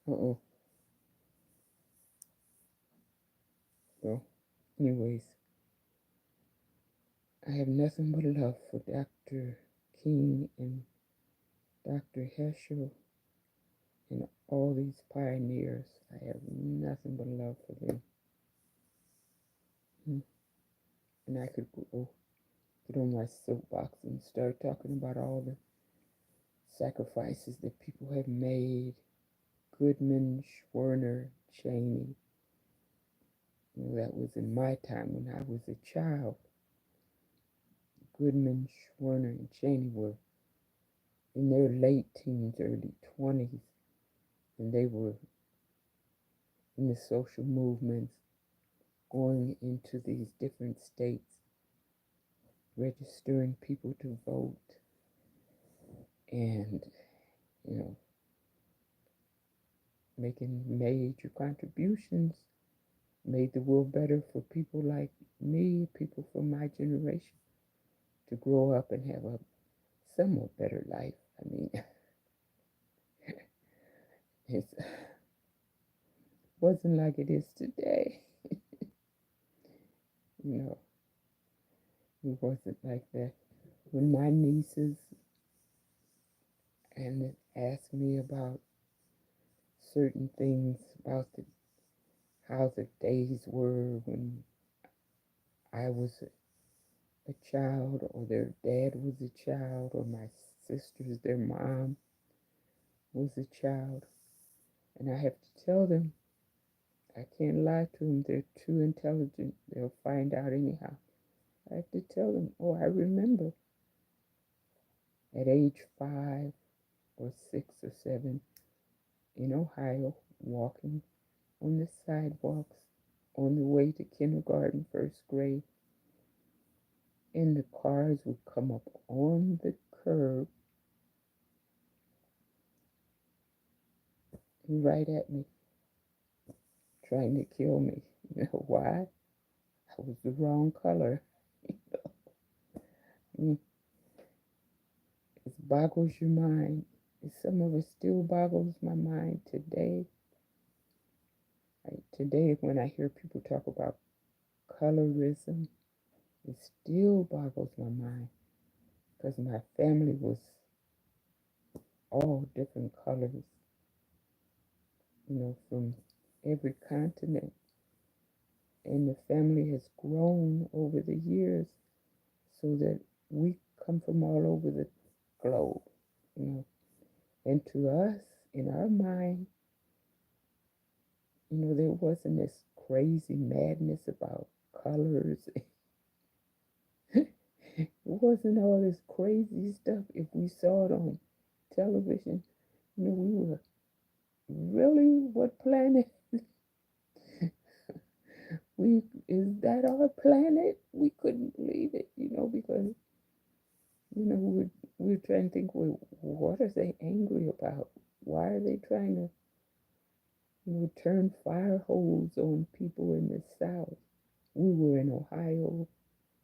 Uh-oh. Well, anyways, I have nothing but love for Dr. King and Dr. Heschel and all these pioneers. I have nothing but love for them. And I could go get on my soapbox and start talking about all the sacrifices that people have made. Goodman, Schwerner, Cheney. That was in my time when I was a child. Goodman, Schwerner, and Cheney were in their late teens, early 20s, and they were in the social movements, going into these different states, registering people to vote, and, making major contributions, made the world better for people like me, people from my generation, to grow up and have a somewhat better life. I mean, it wasn't like it is today. It wasn't like that. When my nieces and asked me about certain things, about how the days were when I was a child, or their dad was a child, or my sisters, their mom was a child, and I have to tell them, I can't lie to them, they're too intelligent, they'll find out anyhow. I have to tell them, oh, I remember at age 5 or 6 or 7 in Ohio, walking on the sidewalks on the way to kindergarten, first grade, and the cars would come up on the curb right at me, trying to kill me. You know why? I was the wrong color. It boggles your mind. Some of it still boggles my mind today. Today, when I hear people talk about colorism, it still boggles my mind because my family was all different colors, from every continent. And the family has grown over the years so that we come from all over the globe, you know. And to us, in our mind, there wasn't this crazy madness about colors. It wasn't all this crazy stuff. If we saw it on television, we were really, what planet? Is that our planet? We couldn't believe it, because we're trying to think, well, what are they angry about? Why are they trying to turn fire hose on people in the South? We were in Ohio,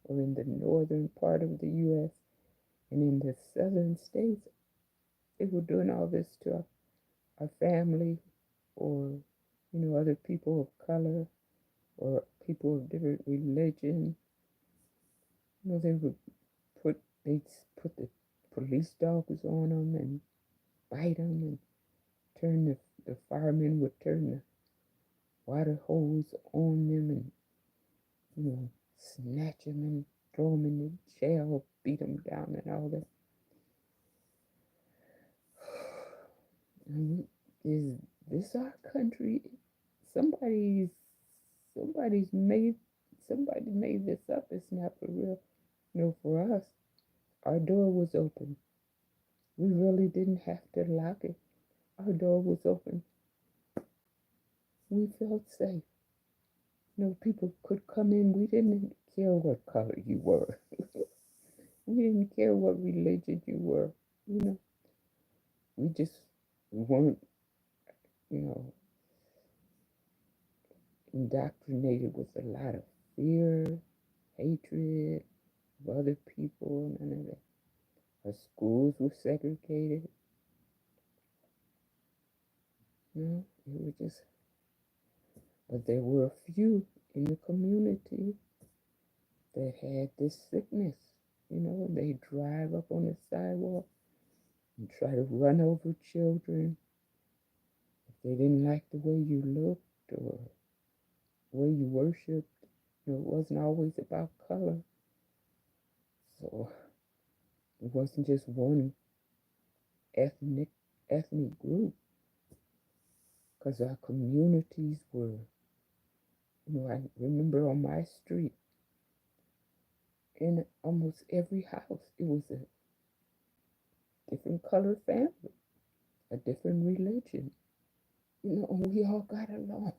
or in the northern part of the U.S., and in the southern states, they were doing all this to our family, or other people of color, or people of different religion. They would they'd put the police dogs on them and bite them, and the firemen would turn the water hose on them, and snatch them and throw them in the jail, beat them down, and all that. Is this our country? Somebody's somebody's made somebody made this up. It's not for real. For us, our door was open. We really didn't have to lock it. Our door was open. We felt safe. People could come in. We didn't care what color you were. We didn't care what religion you were. You know, we just weren't, you know, indoctrinated with a lot of fear, hatred of other people, none of that. Our schools were segregated. It was just, but there were a few in the community that had this sickness. They drive up on the sidewalk and try to run over children if they didn't like the way you looked or the way you worshiped. It wasn't always about color. So it wasn't just one ethnic ethnic group, because our communities were, I remember on my street, in almost every house, it was a different color family, a different religion, and we all got along.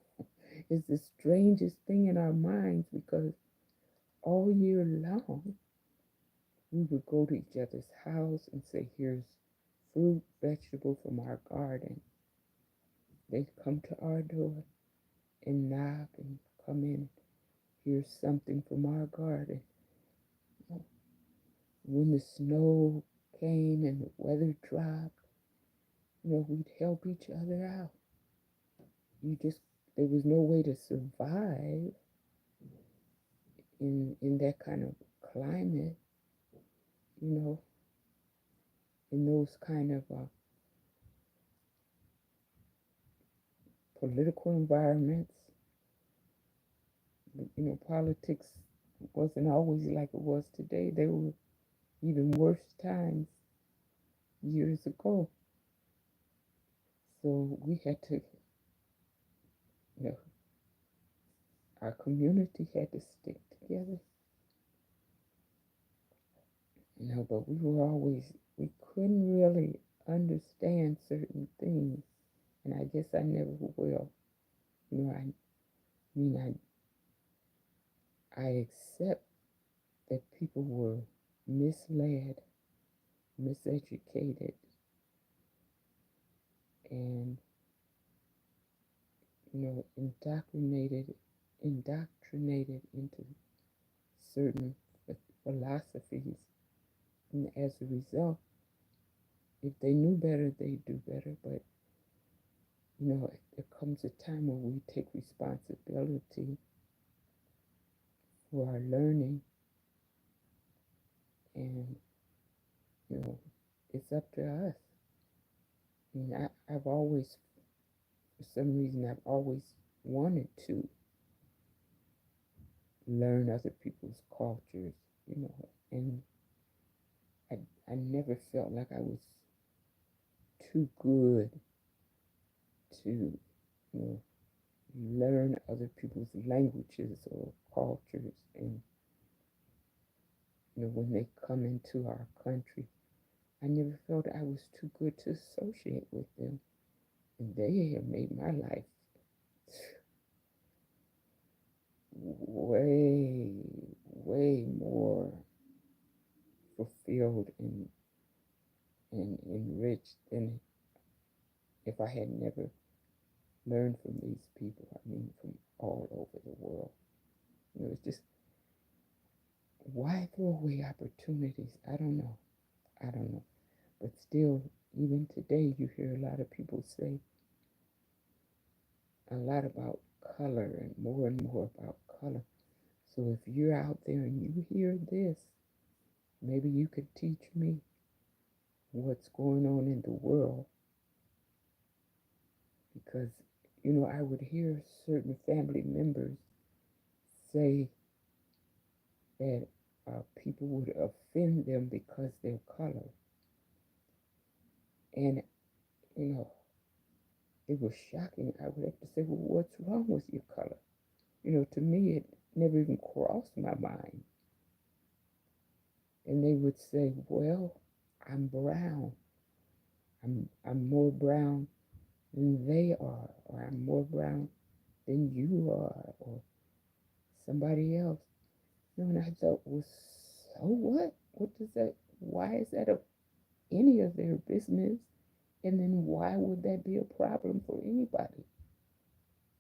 It's the strangest thing in our minds, because all year long, we would go to each other's house and say, here's fruit, vegetable from our garden. They'd come to our door and knock and come in. Here's something from our garden. When the snow came and the weather dropped, we'd help each other out. There was no way to survive in that kind of climate, you know, in those kind of political environments. Politics wasn't always like it was today. There were even worse times years ago. So we had to, you know, our community had to stick together. But we couldn't really understand certain things. And I guess I never will. I mean, I accept that people were misled, miseducated, and indoctrinated into certain philosophies. And as a result, if they knew better, they'd do better. But there comes a time when we take responsibility for our learning, and it's up to us. I've always, for some reason, I've always wanted to learn other people's cultures, and I, I never felt like I was too good to, learn other people's languages or cultures. And, when they come into our country, I never felt I was too good to associate with them. And they have made my life way, way more fulfilled and enriched than if I had never learned from these people. I mean, from all over the world. It's just, why throw away opportunities? I don't know. I don't know. But still, even today, you hear a lot of people say a lot about color and more about color. So if you're out there and you hear this, maybe you could teach me what's going on in the world. Because, I would hear certain family members say that people would offend them because they're color. And, it was shocking. I would have to say, well, what's wrong with your color? To me, it never even crossed my mind. And they would say, well, I'm brown. I'm more brown than they are, or I'm more brown than you are, or somebody else. And I thought, well, so what? What does that? Why is that any of their business? And then why would that be a problem for anybody?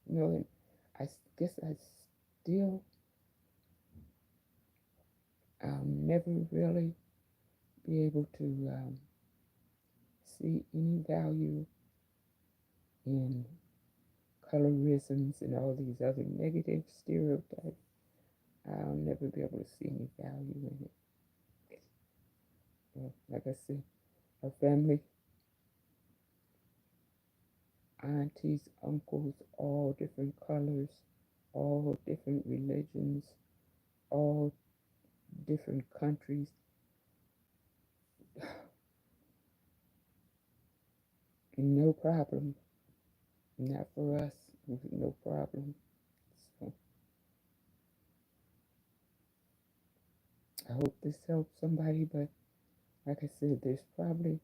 And I guess I still, I'll never really be able to see any value in colorisms and all these other negative stereotypes. I'll never be able to see any value in it. Well, like I said, our family, aunties, uncles, all different colors, all different religions, all different countries. No problem. Not for us. No problem. So I hope this helps somebody, but like I said, there's probably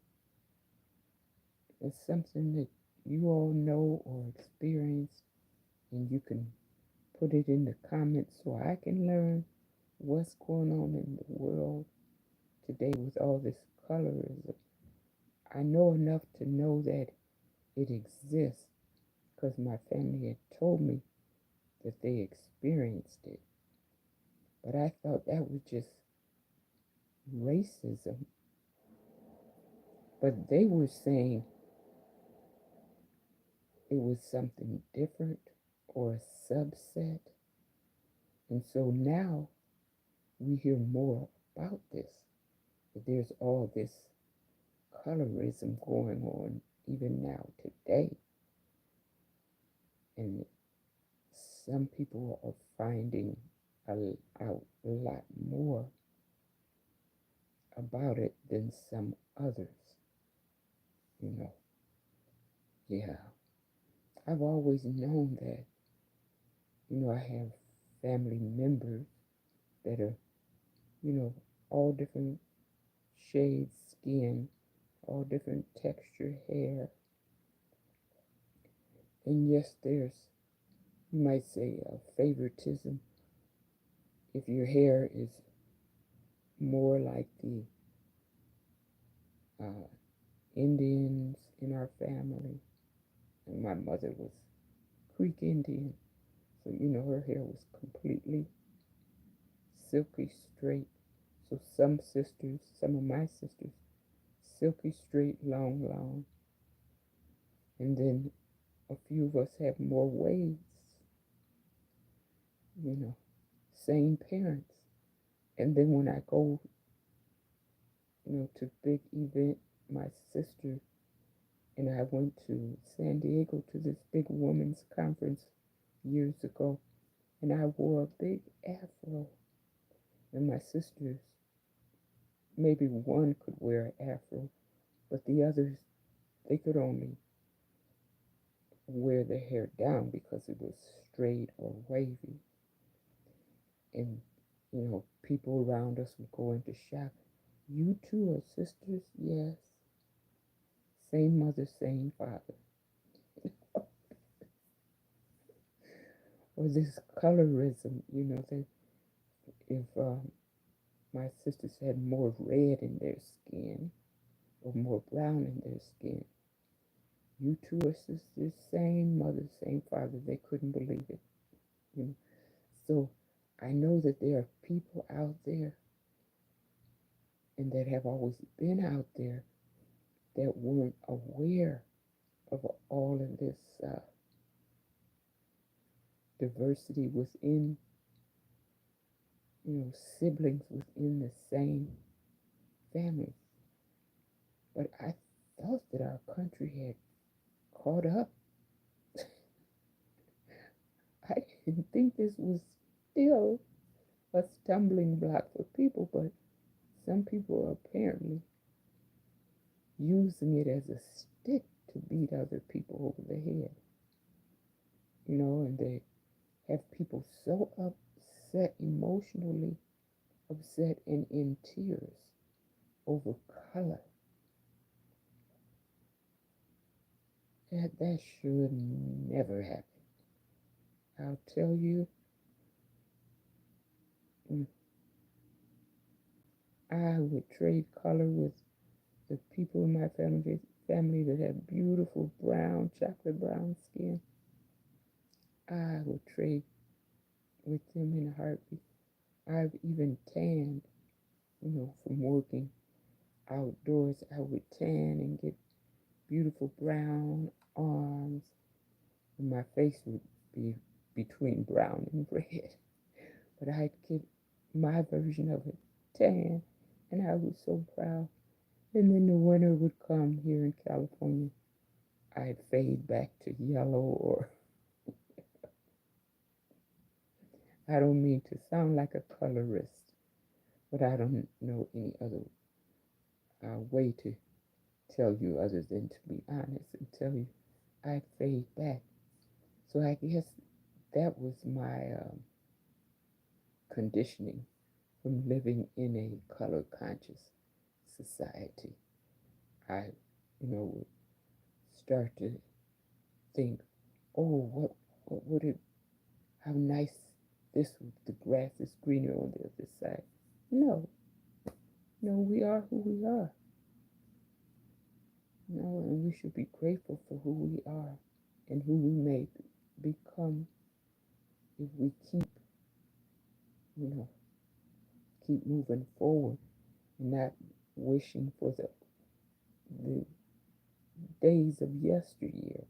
something that you all know or experienced, and you can put it in the comments so I can learn what's going on in the world today with all this colorism. I know enough to know that it exists because my family had told me that they experienced it. But I thought that was just racism. But they were saying it was something different or a subset. And so now we hear more about this. That there's all this colorism going on even now today. And some people are finding out a lot more about it than some others. Yeah. I've always known that, I have family members that are, all different shades skin, all different texture hair. And yes, there's, you might say, a favoritism. If your hair is more like the Indians in our family, and my mother was Creek Indian, so her hair was completely silky straight. So some of my sisters, silky straight, long, and then a few of us have more waves. Same parents. And then when I go, to big event, my sister and I went to San Diego to this big women's conference years ago, and I wore a big afro. And my sisters, maybe one could wear an afro, but the others, they could only wear their hair down because it was straight or wavy. And, people around us would go into shock. You two are sisters? Yes. Same mother, same father. Or this colorism, that if my sisters had more red in their skin or more brown in their skin, you two are sisters, same mother, same father. They couldn't believe it. So I know that there are people out there and that have always been out there that weren't aware of all of this diversity within, siblings within the same family. But I thought that our country had caught up. I didn't think this was still a stumbling block for people, but some people are apparently using it as a stick to beat other people over the head. And they have people so upset, emotionally upset and in tears over color. That should never happen. I'll tell you, I would trade color with the people in my family that have beautiful brown, chocolate brown skin. I would trade with them in a heartbeat. I've even tanned, from working outdoors. I would tan and get beautiful brown arms, and my face would be between brown and red. But I'd get my version of a tan, and I was so proud. And then the winter would come here in California. I'd fade back to yellow, or I don't mean to sound like a colorist, but I don't know any other way to tell you other than to be honest and tell you I'd fade back. So I guess that was my conditioning from living in a color conscious society. I, would start to think, oh, what would it, how nice this, the grass is greener on the other side. No, no, we are who we are. No, and we should be grateful for who we are and who we may become if we you know, keep moving forward and not wishing for the days of yesteryear,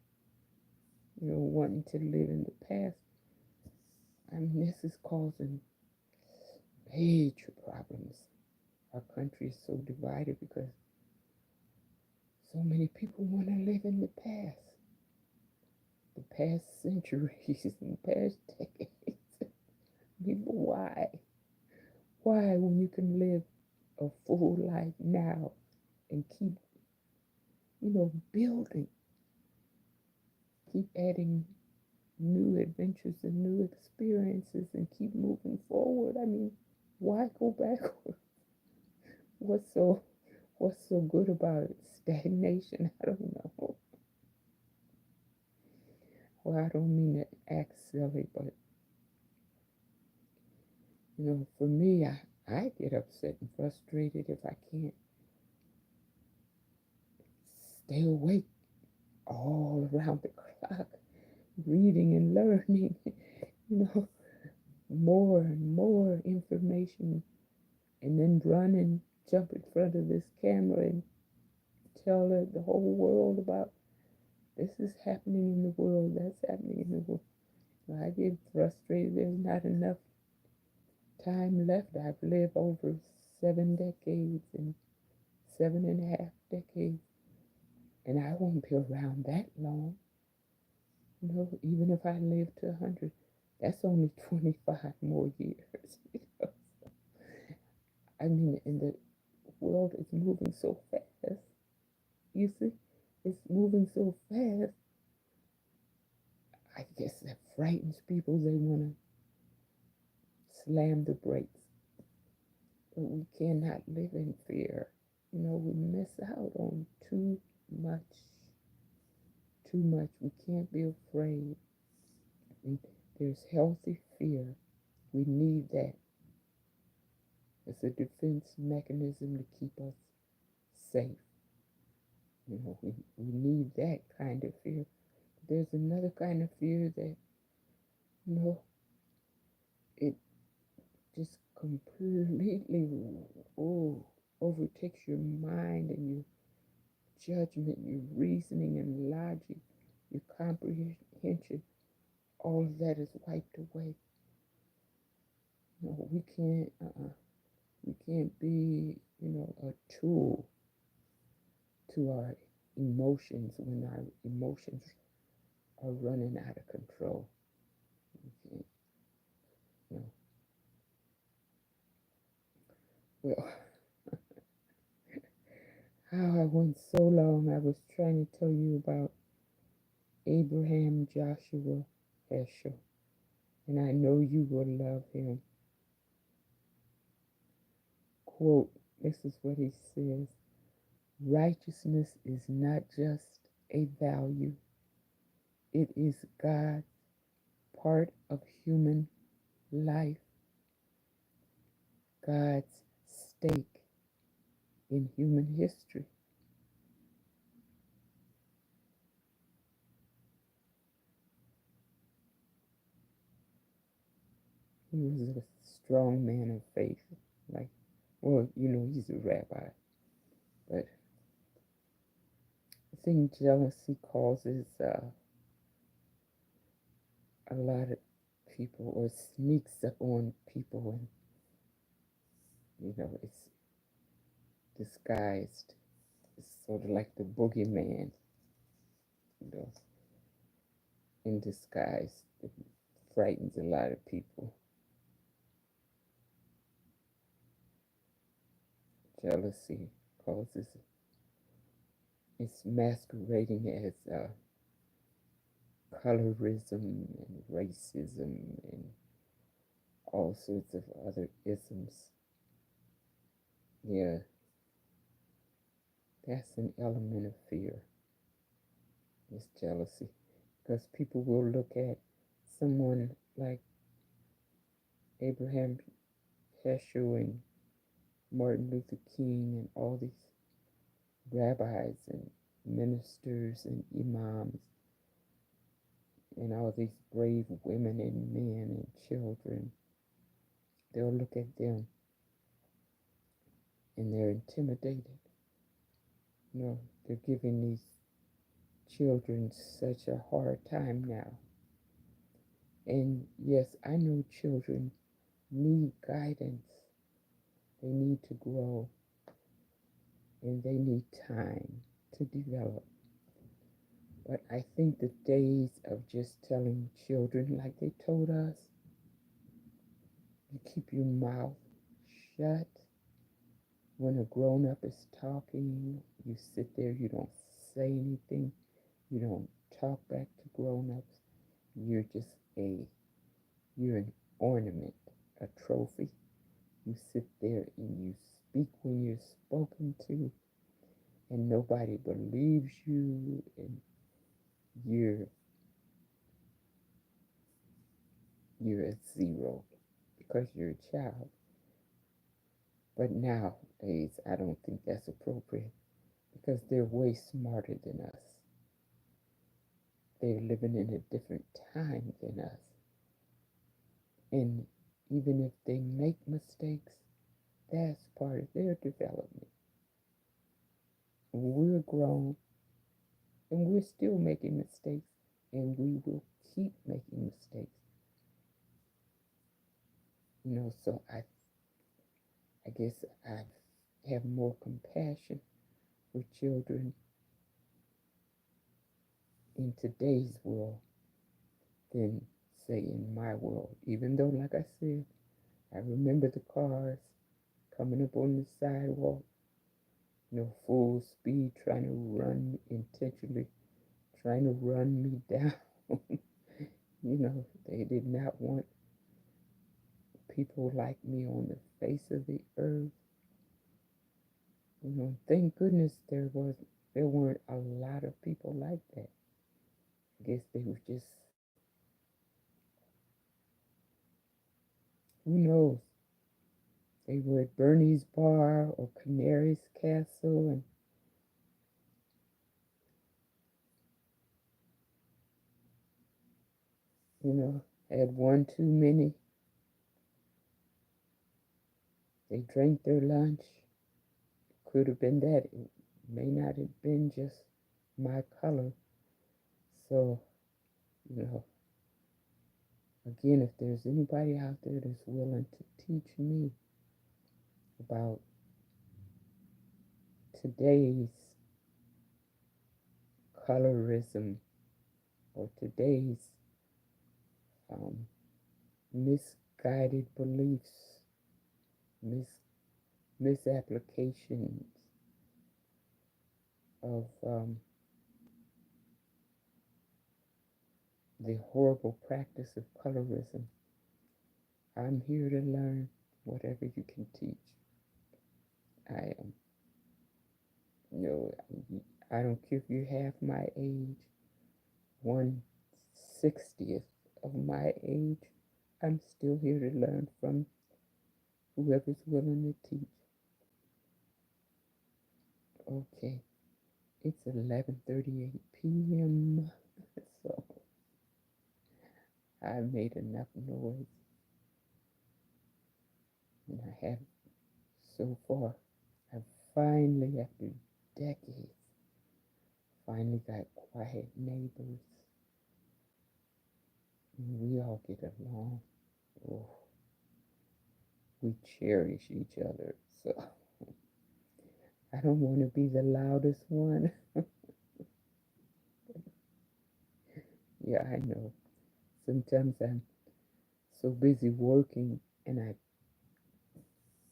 wanting to live in the past. I mean, this is causing major problems. Our country is so divided because so many people want to live in the past centuries and past decades. People, why? Why, when you can live a full life now and keep, building, keep adding new adventures and new experiences and keep moving forward? I mean, why go backward? What's so what's so good about it? Stagnation? I don't know. Well, I don't mean to act silly, but for me, I get upset and frustrated if I can't stay awake all around the clock, reading and learning, you know, more and more information, and then run and jump in front of this camera and tell the whole world about this is happening in the world, that's happening in the world. I get frustrated. There's not enough time left. I've lived over 7 decades and 7.5 decades, and I won't be around that long. Even if I live to 100, that's only 25 more years. I mean, and the world is moving so fast. You see, it's moving so fast. I guess that frightens people. They want to slam the brakes. But we cannot live in fear. We miss out on too much. Too much. We can't be afraid. There's healthy fear. We need that as a defense mechanism to keep us safe. We need that kind of fear. But there's another kind of fear that, it just completely overtakes your mind and your judgment, your reasoning and logic, your comprehension. All of that is wiped away. We can't be, a tool to our emotions when our emotions are running out of control. We can't, well, how I went so long, I was trying to tell you about Abraham Joshua Heschel, and I know you will love him. Quote, this is what he says: righteousness is not just a value, it is God's part of human life, God's stake in human history. He was a strong man of faith. Like, well, he's a rabbi, but I think jealousy causes a lot of people, or sneaks up on people, and it's disguised. It's sort of like the boogeyman, you know, in disguise. It frightens a lot of people. Jealousy causes, it's masquerading as colorism and racism and all sorts of other isms. Yeah, that's an element of fear. It's jealousy. Because people will look at someone like Abraham Heschel and Martin Luther King and all these rabbis and ministers and imams and all these brave women and men and children. They'll look at them and they're intimidated. They're giving these children such a hard time now. And yes, I know children need guidance. They need to grow and they need time to develop. But I think the days of just telling children like they told us, you keep your mouth shut. When a grown-up is talking, you sit there, you don't say anything, you don't talk back to grown-ups. You're an ornament, a trophy. You sit there and you speak when you're spoken to, and nobody believes you, and you're at zero because you're a child. But nowadays, I don't think that's appropriate because they're way smarter than us. They're living in a different time than us. And even if they make mistakes, that's part of their development. We're grown and we're still making mistakes, and we will keep making mistakes. So I guess I have more compassion for children in today's world than, say, in my world. Even though, like I said, I remember the cars coming up on the sidewalk, full speed, trying to run intentionally, trying to run me down. They did not want people like me on the face of the earth. Thank goodness there weren't a lot of people like that. I guess they were just, who knows? They were at Bernie's Bar or Canary's Castle, and had one too many. They drank their lunch. Could have been that. It may not have been just my color. So, again, if there's anybody out there that's willing to teach me about today's colorism or today's misguided beliefs, misapplications of the horrible practice of colorism, I'm here to learn whatever you can teach. I am, I don't care if you're half my age, 1/60th of my age, I'm still here to learn from whoever's willing to teach. Okay, it's 11:38 p.m. So I made enough noise, and I have so far. I finally, after decades, finally got quiet neighbors, and we all get along. Oh, we cherish each other. So I don't want to be the loudest one. Yeah, I know. Sometimes I'm so busy working and I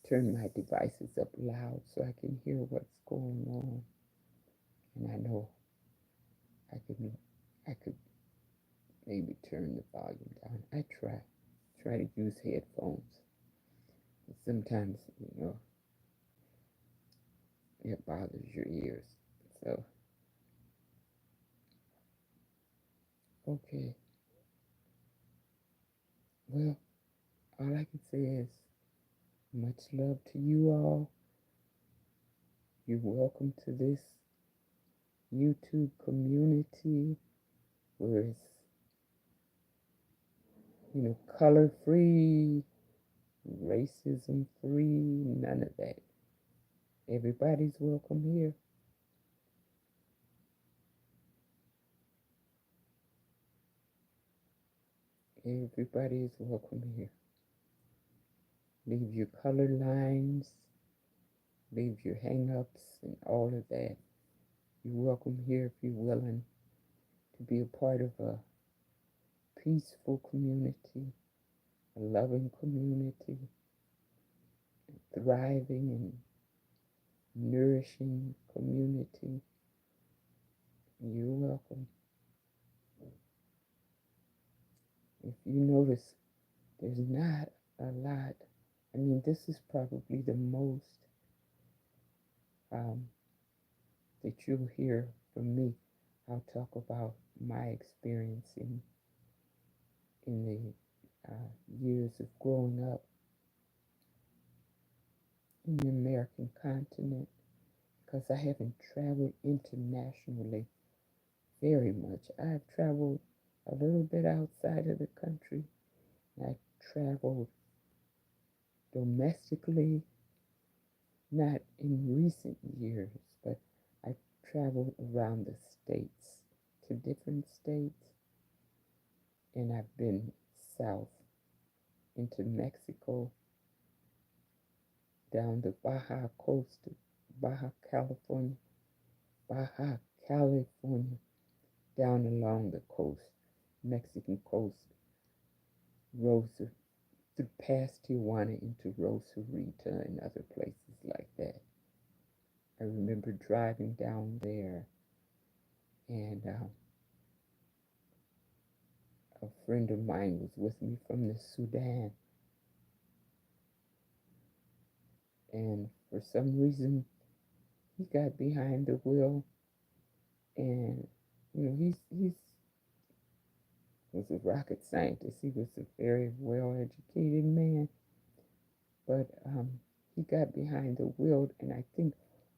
turn my devices up loud so I can hear what's going on. And I know I could I could maybe turn the volume down. I try to use headphones. But sometimes, it bothers your ears. So, okay. Well, all I can say is much love to you all. You're welcome to this YouTube community where it's, color free, racism free, none of that. Everybody's welcome here. Everybody is welcome here. Leave your color lines, leave your hang-ups and all of that. You're welcome here if you're willing to be a part of a peaceful community, a loving community, a thriving and nourishing community. You're welcome. If you notice, there's not a lot. I mean, this is probably the most that you'll hear from me. I'll talk about my experience in the years of growing up in the American continent, because I haven't traveled internationally very much. I've traveled a little bit outside of the country. I traveled domestically, not in recent years, but I traveled around the states, to different states, and I've been south into Mexico, down the Baja coast, Baja California, Baja California, down along the coast, Mexican coast, Rosa, past Tijuana into Rosarita and other places like that. I remember driving down there, and a friend of mine was with me from the Sudan, and for some reason he got behind the wheel, and he's was a rocket scientist. He was a very well educated man, but he got behind the wheel, and I think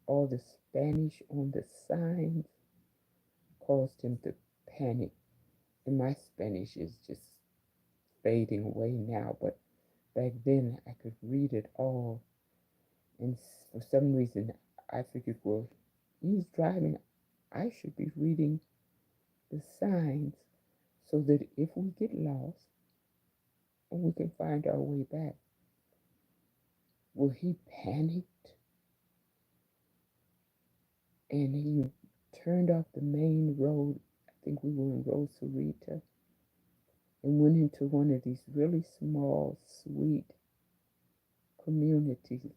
all the Spanish on the signs caused him to panic. And my Spanish is just fading away now, but back then I could read it all. And for some reason, I figured, well, he's driving. I should be reading the signs so that if we get lost, we can find our way back. Well, he panicked and he turned off the main road. I think we were in Rosarita, and went into one of these really small, sweet communities.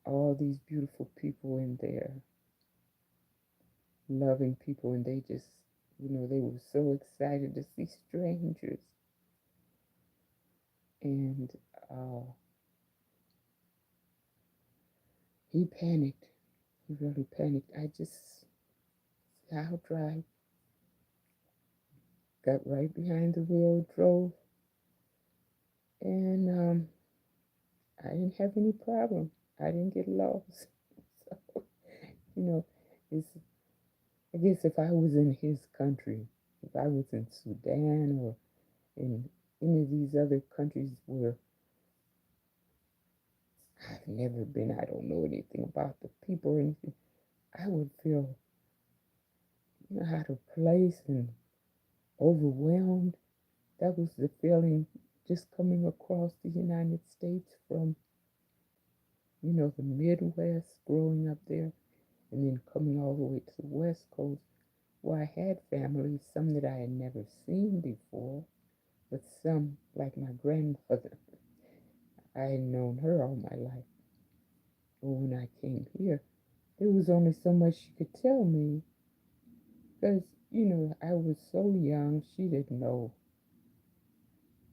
All these beautiful people in there, loving people, and they just, they were so excited to see strangers. And he panicked. He really panicked. I just, I'll drive. Got right behind the wheel, drove, and I didn't have any problem. I didn't get lost. So You know, it's, I guess if I was in his country, if I was in Sudan or in any of these other countries where I've never been, I don't know anything about the people or anything, I would feel, out of place and overwhelmed. That was the feeling just coming across the United States from, the Midwest, growing up there, and then coming all the way to the West Coast, where I had family, some that I had never seen before, but some, like my grandmother, I had known her all my life. But when I came here, there was only so much she could tell me because, I was so young, she didn't know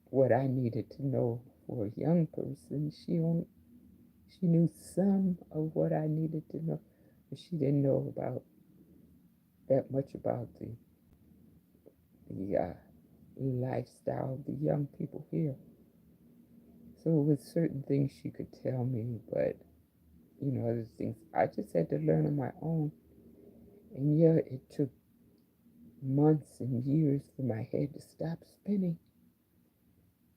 what I needed to know for a young person. She knew some of what I needed to know, but she didn't know about that much about the lifestyle of the young people here. So with certain things she could tell me, but other things I just had to learn on my own. And yeah, it took months and years for my head to stop spinning.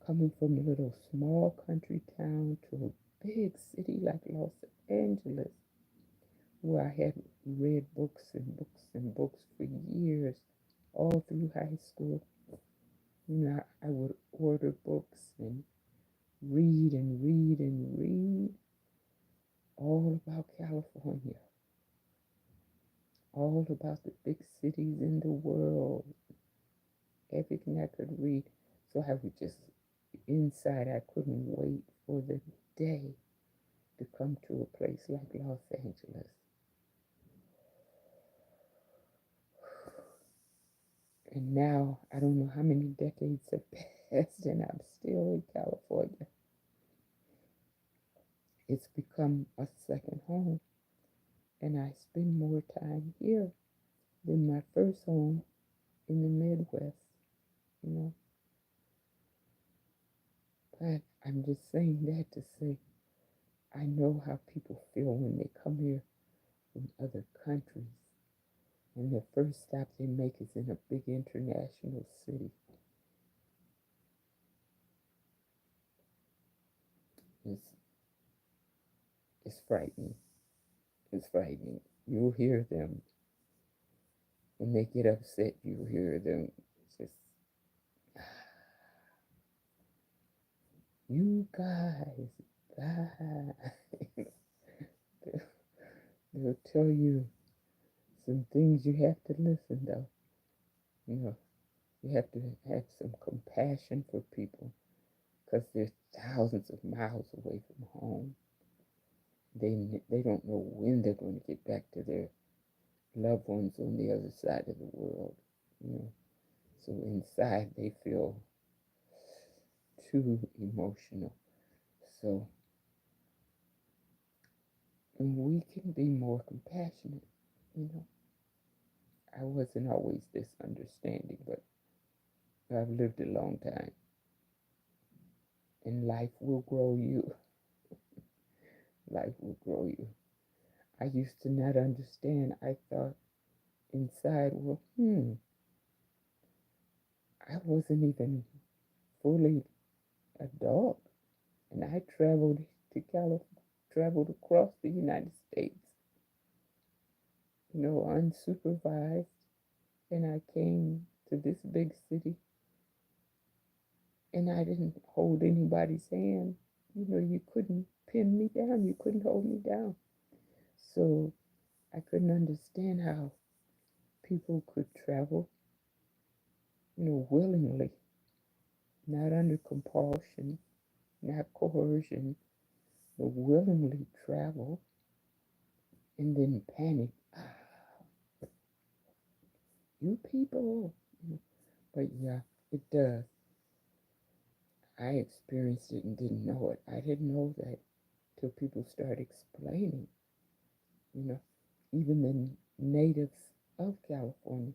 Coming from a little small country town to a big city like Los Angeles, where I had read books and books and books for years, all through high school. I would order books and read and read and read all about California, all about the big cities in the world, everything I could read. So I would just, inside, I couldn't wait for the day to come to a place like Los Angeles. And now, I don't know how many decades have passed, and I'm still in California. It's become a second home, and I spend more time here than my first home in the Midwest, you know. But I'm just saying that to say I know how people feel when they come here from other countries, and the first stop they make is in a big international city. It's, it's frightening. It's frightening. You'll hear them when they get upset. You'll hear them just, you guys, guys. They'll tell you some things you have to listen though. You know, you have to have some compassion for people because they're thousands of miles away from home. They don't know when they're going to get back to their loved ones on the other side of the world. You know, so inside they feel too emotional. So we can be more compassionate. You know, I wasn't always this understanding, but I've lived a long time, and life will grow you. Life will grow you. I used to not understand. I thought inside, well, I wasn't even fully adult, and I traveled to California, traveled across the United States, unsupervised, and I came to this big city, and I didn't hold anybody's hand. You couldn't pin me down, you couldn't hold me down. So I couldn't understand how people could travel, willingly, not under compulsion, not coercion, but willingly travel and then panic. You people. But yeah, it does. I experienced it and didn't know it. I didn't know that till people started explaining. You know, even the natives of California,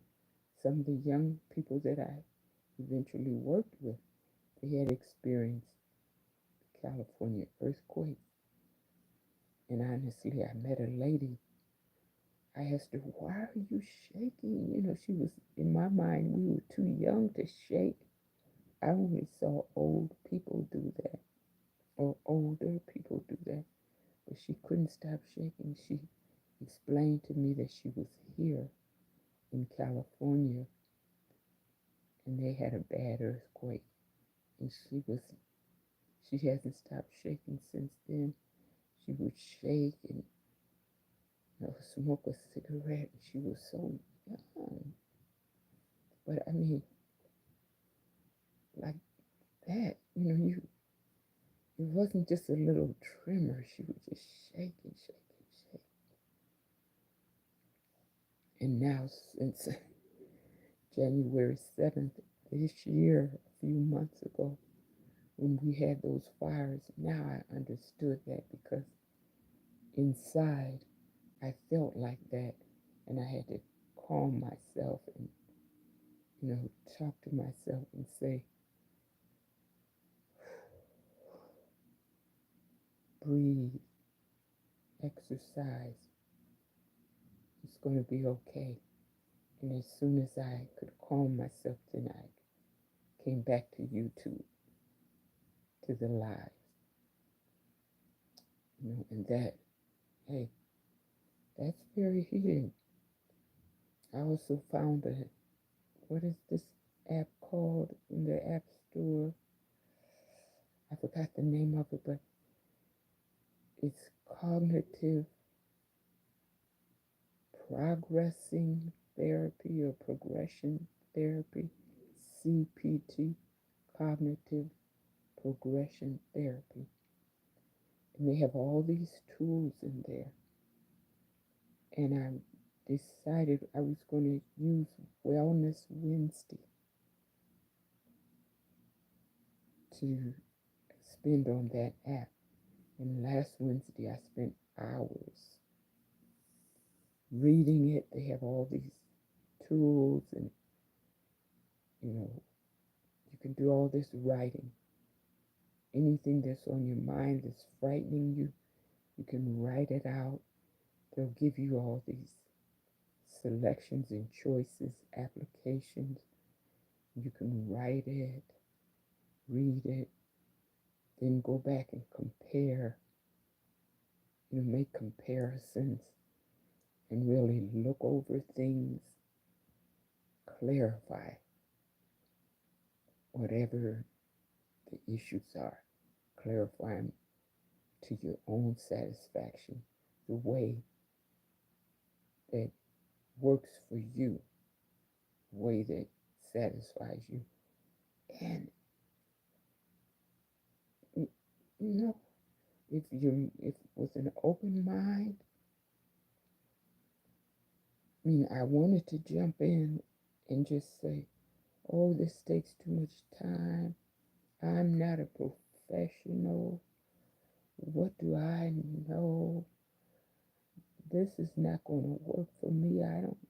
some of the young people that I eventually worked with, they had experienced the California earthquake. And honestly, I met a lady I asked her, why are you shaking? She was, in my mind, we were too young to shake. I only saw old people do that, or older people do that. But she couldn't stop shaking. She explained to me that she was here in California and they had a bad earthquake. And she hasn't stopped shaking since then. She would shake and smoke a cigarette. She was so young. But I mean, like that, it wasn't just a little tremor. She would just shake and shake and shake. And now, since January 7th this year, a few months ago, when we had those fires, now I understood that because inside I felt like that and I had to calm myself and, talk to myself and say, breathe, exercise, it's going to be okay. And as soon as I could calm myself, then I came back to YouTube, to the lives, and that, hey, that's very healing. I also found what is this app called in the App Store? I forgot the name of it, but it's cognitive progressing therapy or progression therapy, CPT, cognitive progression therapy. And they have all these tools in there. And I decided I was going to use Wellness Wednesday to spend on that app. And last Wednesday, I spent hours reading it. They have all these tools, and you can do all this writing. Anything that's on your mind that's frightening you, you can write it out. They'll give you all these selections and choices, applications. You can write it, read it, then go back and compare, make comparisons and really look over things, clarify whatever the issues are, clarify them to your own satisfaction, the way that works for you, the way that satisfies you. And if with an open mind, I wanted to jump in and just say, oh, this takes too much time. I'm not a professional. What do I know? This is not going to work for me. I don't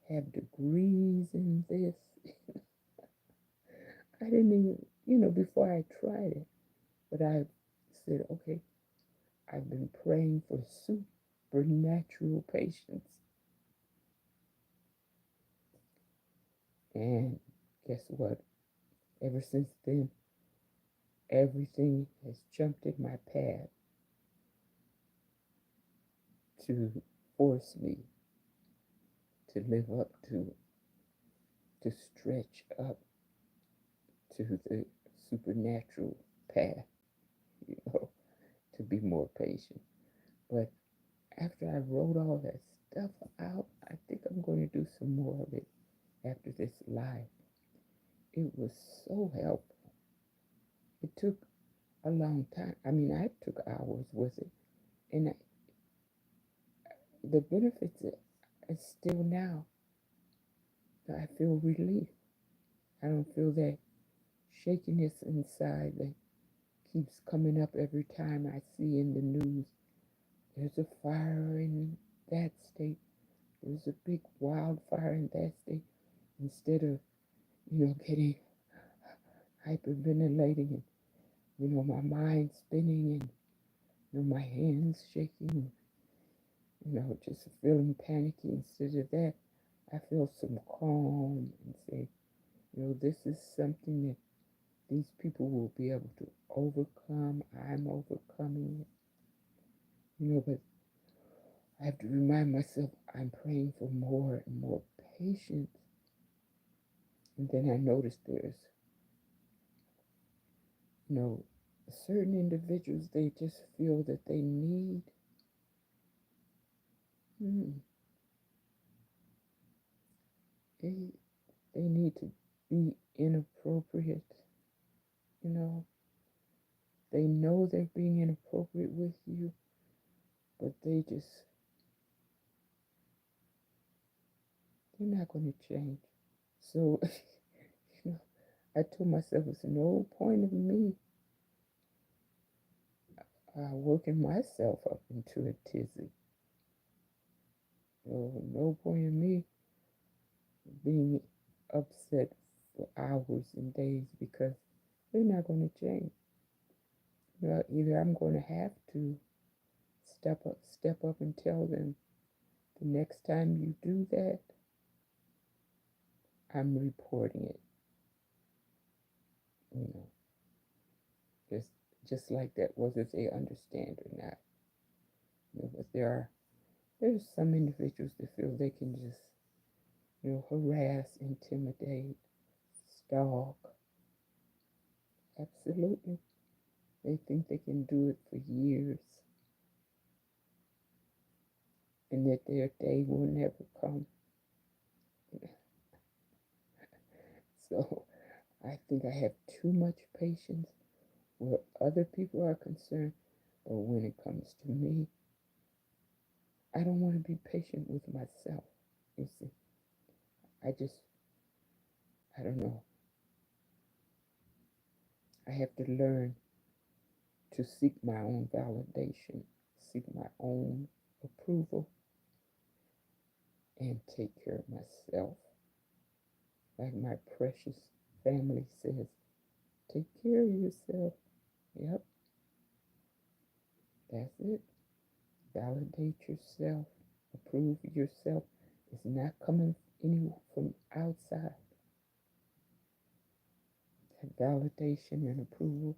have degrees in this. I didn't even, before I tried it. But I said, okay, I've been praying for supernatural patience. And guess what? Ever since then, everything has jumped in my path to force me to live up to stretch up to the supernatural path, to be more patient. But after I wrote all that stuff out, I think I'm going to do some more of it after this live. It was so helpful. It took a long time. I took hours with it, and the benefits is still now. I feel relief. I don't feel that shakiness inside that keeps coming up every time I see in the news. There's a fire in that state. There's a big wildfire in that state. Instead of, getting hyperventilating and, my mind spinning and, my hands shaking just feeling panicky. Instead of that, I feel some calm and say, this is something that these people will be able to overcome. I'm overcoming it. But I have to remind myself I'm praying for more and more patience. And then I noticed there's, certain individuals, they just feel that they need, they, they need to be inappropriate. You know, they know they're being inappropriate with you, but they're not going to change. So, I told myself it's no point of me working myself up into a tizzy. No point in me being upset for hours and days because they're not going to change. Either I'm going to have to step up and tell them the next time you do that, I'm reporting it. You know, just like that, whether they understand or not. But there's some individuals that feel they can just, harass, intimidate, stalk. Absolutely. They think they can do it for years and that their day will never come. So I think I have too much patience where other people are concerned, but when it comes to me, I don't want to be patient with myself. You see, I don't know. I have to learn to seek my own validation, seek my own approval, and take care of myself. Like my precious family says, take care of yourself. Yep, that's it. Validate yourself, approve yourself. It's not coming from outside. That validation and approval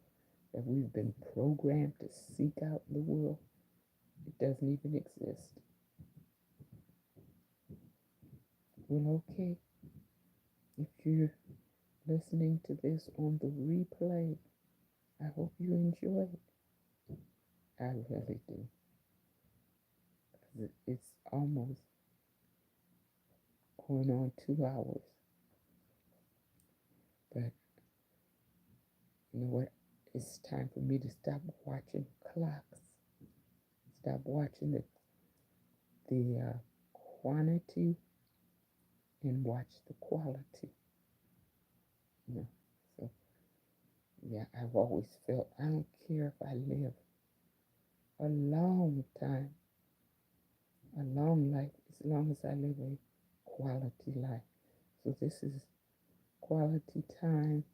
that we've been programmed to seek out in the world, it doesn't even exist. Well, okay. If you're listening to this on the replay, I hope you enjoy it. I really do. Because it's almost going on 2 hours. But you know what? It's time for me to stop watching clocks. Stop watching the quantity and watch the quality. So yeah, I've always felt I don't care if I live a long time, a long life, as long as I live a quality life. So this is quality time.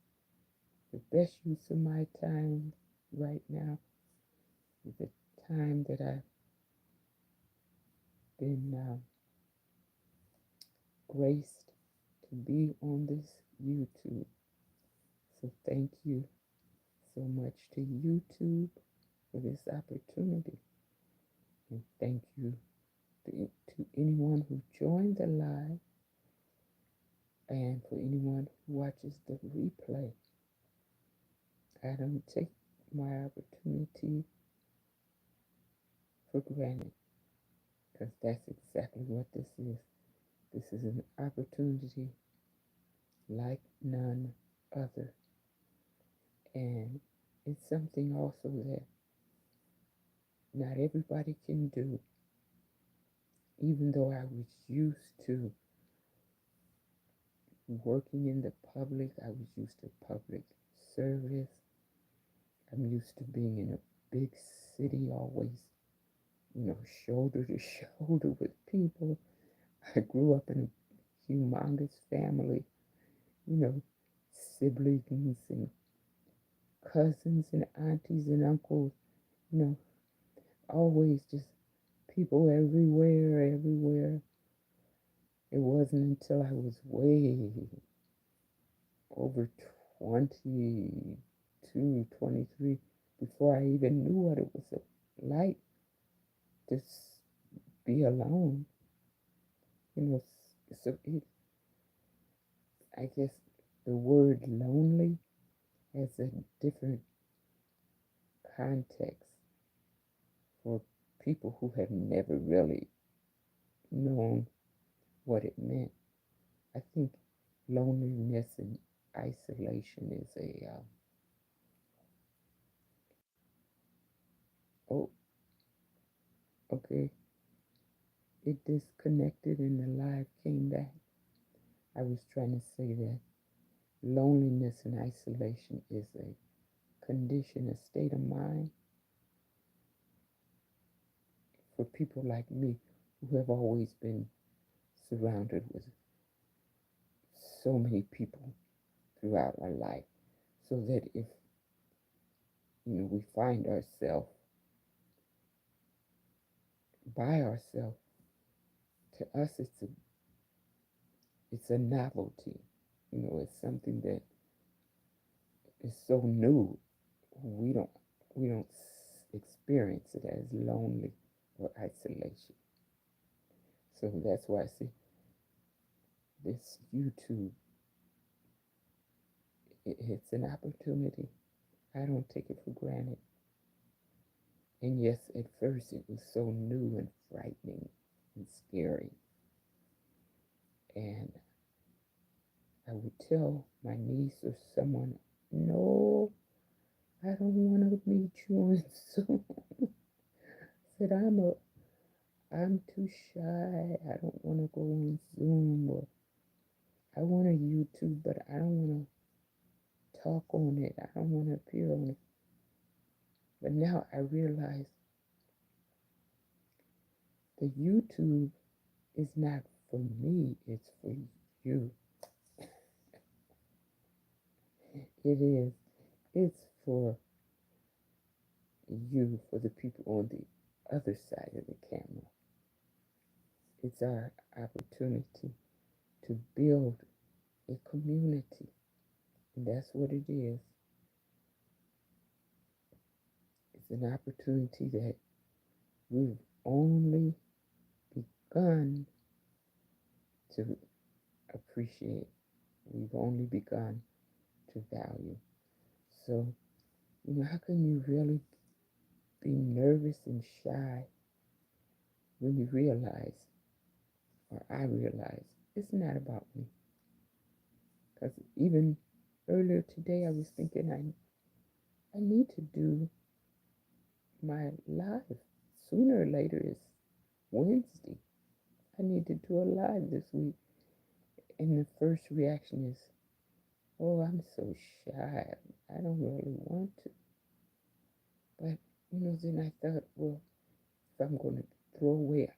The best use of my time right now is the time that I've been graced to be on this YouTube. So thank you so much to YouTube for this opportunity. And thank you to anyone who joined the live and for anyone who watches the replay. I don't take my opportunity for granted because that's exactly what this is. This is an opportunity like none other. And it's something also that not everybody can do. Even though I was used to working in the public, I was used to public service. I'm used to being in a big city, always, shoulder to shoulder with people. I grew up in a humongous family, siblings and cousins and aunties and uncles, always just people everywhere, everywhere. It wasn't until I was way over 22, 23 before I even knew what it was like to be alone. You know, so I guess the word lonely has a different context for people who have never really known what it meant. I think loneliness and isolation is oh, okay, it disconnected and the live came back. I was trying to say that loneliness and isolation is a condition, a state of mind for people like me who have always been surrounded with so many people throughout our life, so that if we find ourselves by ourselves, to us it's a novelty. It's something that is so new. We don't experience it as lonely or isolation. So that's why I say this YouTube, it's an opportunity. I don't take it for granted. And yes, at first it was so new and frightening and scary. And I would tell my niece or someone, no, I don't want to meet you on Zoom. I said, I'm too shy. I don't want to go on Zoom, or I want a YouTube, but I don't want to talk on it. I don't want to appear on it. But now I realize the YouTube is not for me, it's for you. It is. It's for you, for the people on the other side of the camera. It's our opportunity to build a community. And that's what it is. It's an opportunity that we've only begun to appreciate. We've only begun to value. So, how can you really be nervous and shy when you realize, or I realize, it's not about me? Because even earlier today, I was thinking I need to do my live. Sooner or later, it's Wednesday. I need to do a live this week. And the first reaction is, oh, I'm so shy. I don't really want to. But, then I thought, well, if I'm going to throw away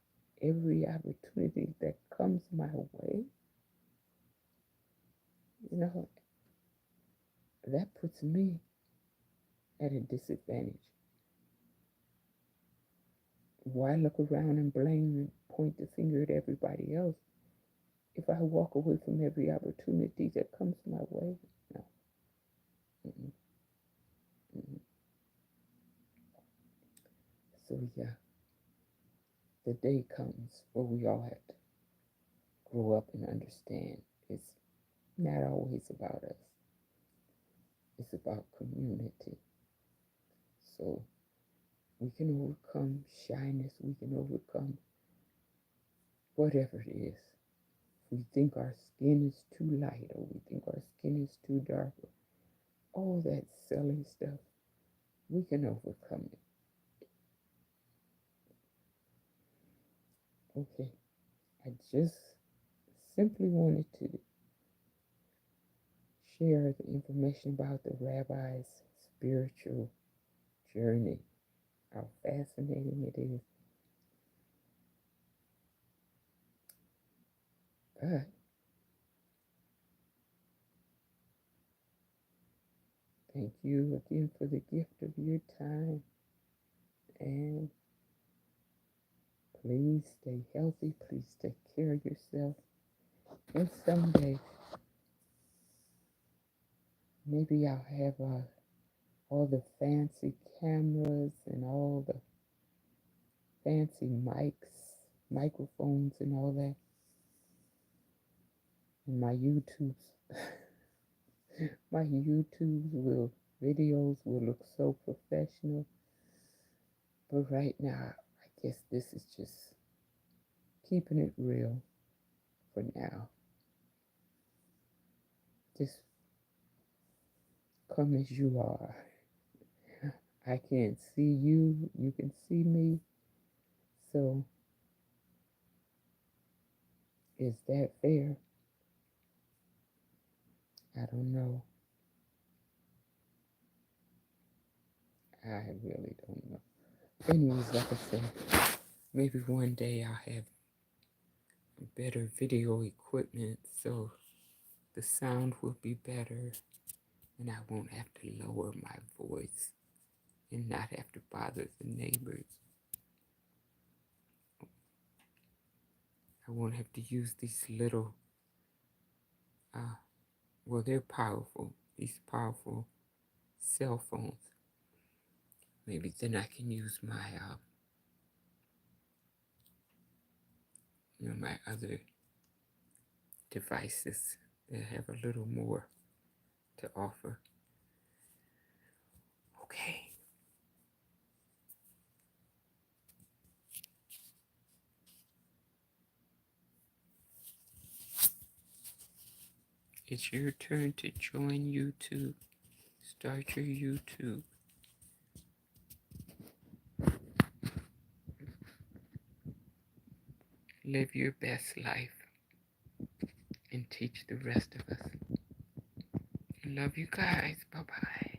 every opportunity that comes my way, that puts me at a disadvantage. Why look around and blame and point the finger at everybody else if I walk away from every opportunity that comes my way? No. Mm-mm. Mm-mm. So, yeah, the day comes where we all have to grow up and understand it's not always about us. It's about community. So we can overcome shyness. We can overcome whatever it is. If we think our skin is too light, or we think our skin is too dark, all that silly stuff, we can overcome it. Okay, I just simply wanted to share the information about the rabbi's spiritual journey, how fascinating it is. But thank you again for the gift of your time, and Please stay healthy. Please take care of yourself. And someday, maybe I'll have all the fancy cameras and all the fancy mics, microphones and all that. And my videos will look so professional. But right now, I guess this is just keeping it real for now. Just come as you are. I can't see you, you can see me. So, is that fair? I don't know. I really don't know. Anyways, like I said, maybe one day I'll have better video equipment so the sound will be better and I won't have to lower my voice and not have to bother the neighbors. I won't have to use these little, well, they're powerful, these powerful cell phones. Maybe then I can use my, my other devices that have a little more to offer. Okay. It's your turn to join YouTube. Start your YouTube. Live your best life and teach the rest of us. Love you guys. Bye-bye.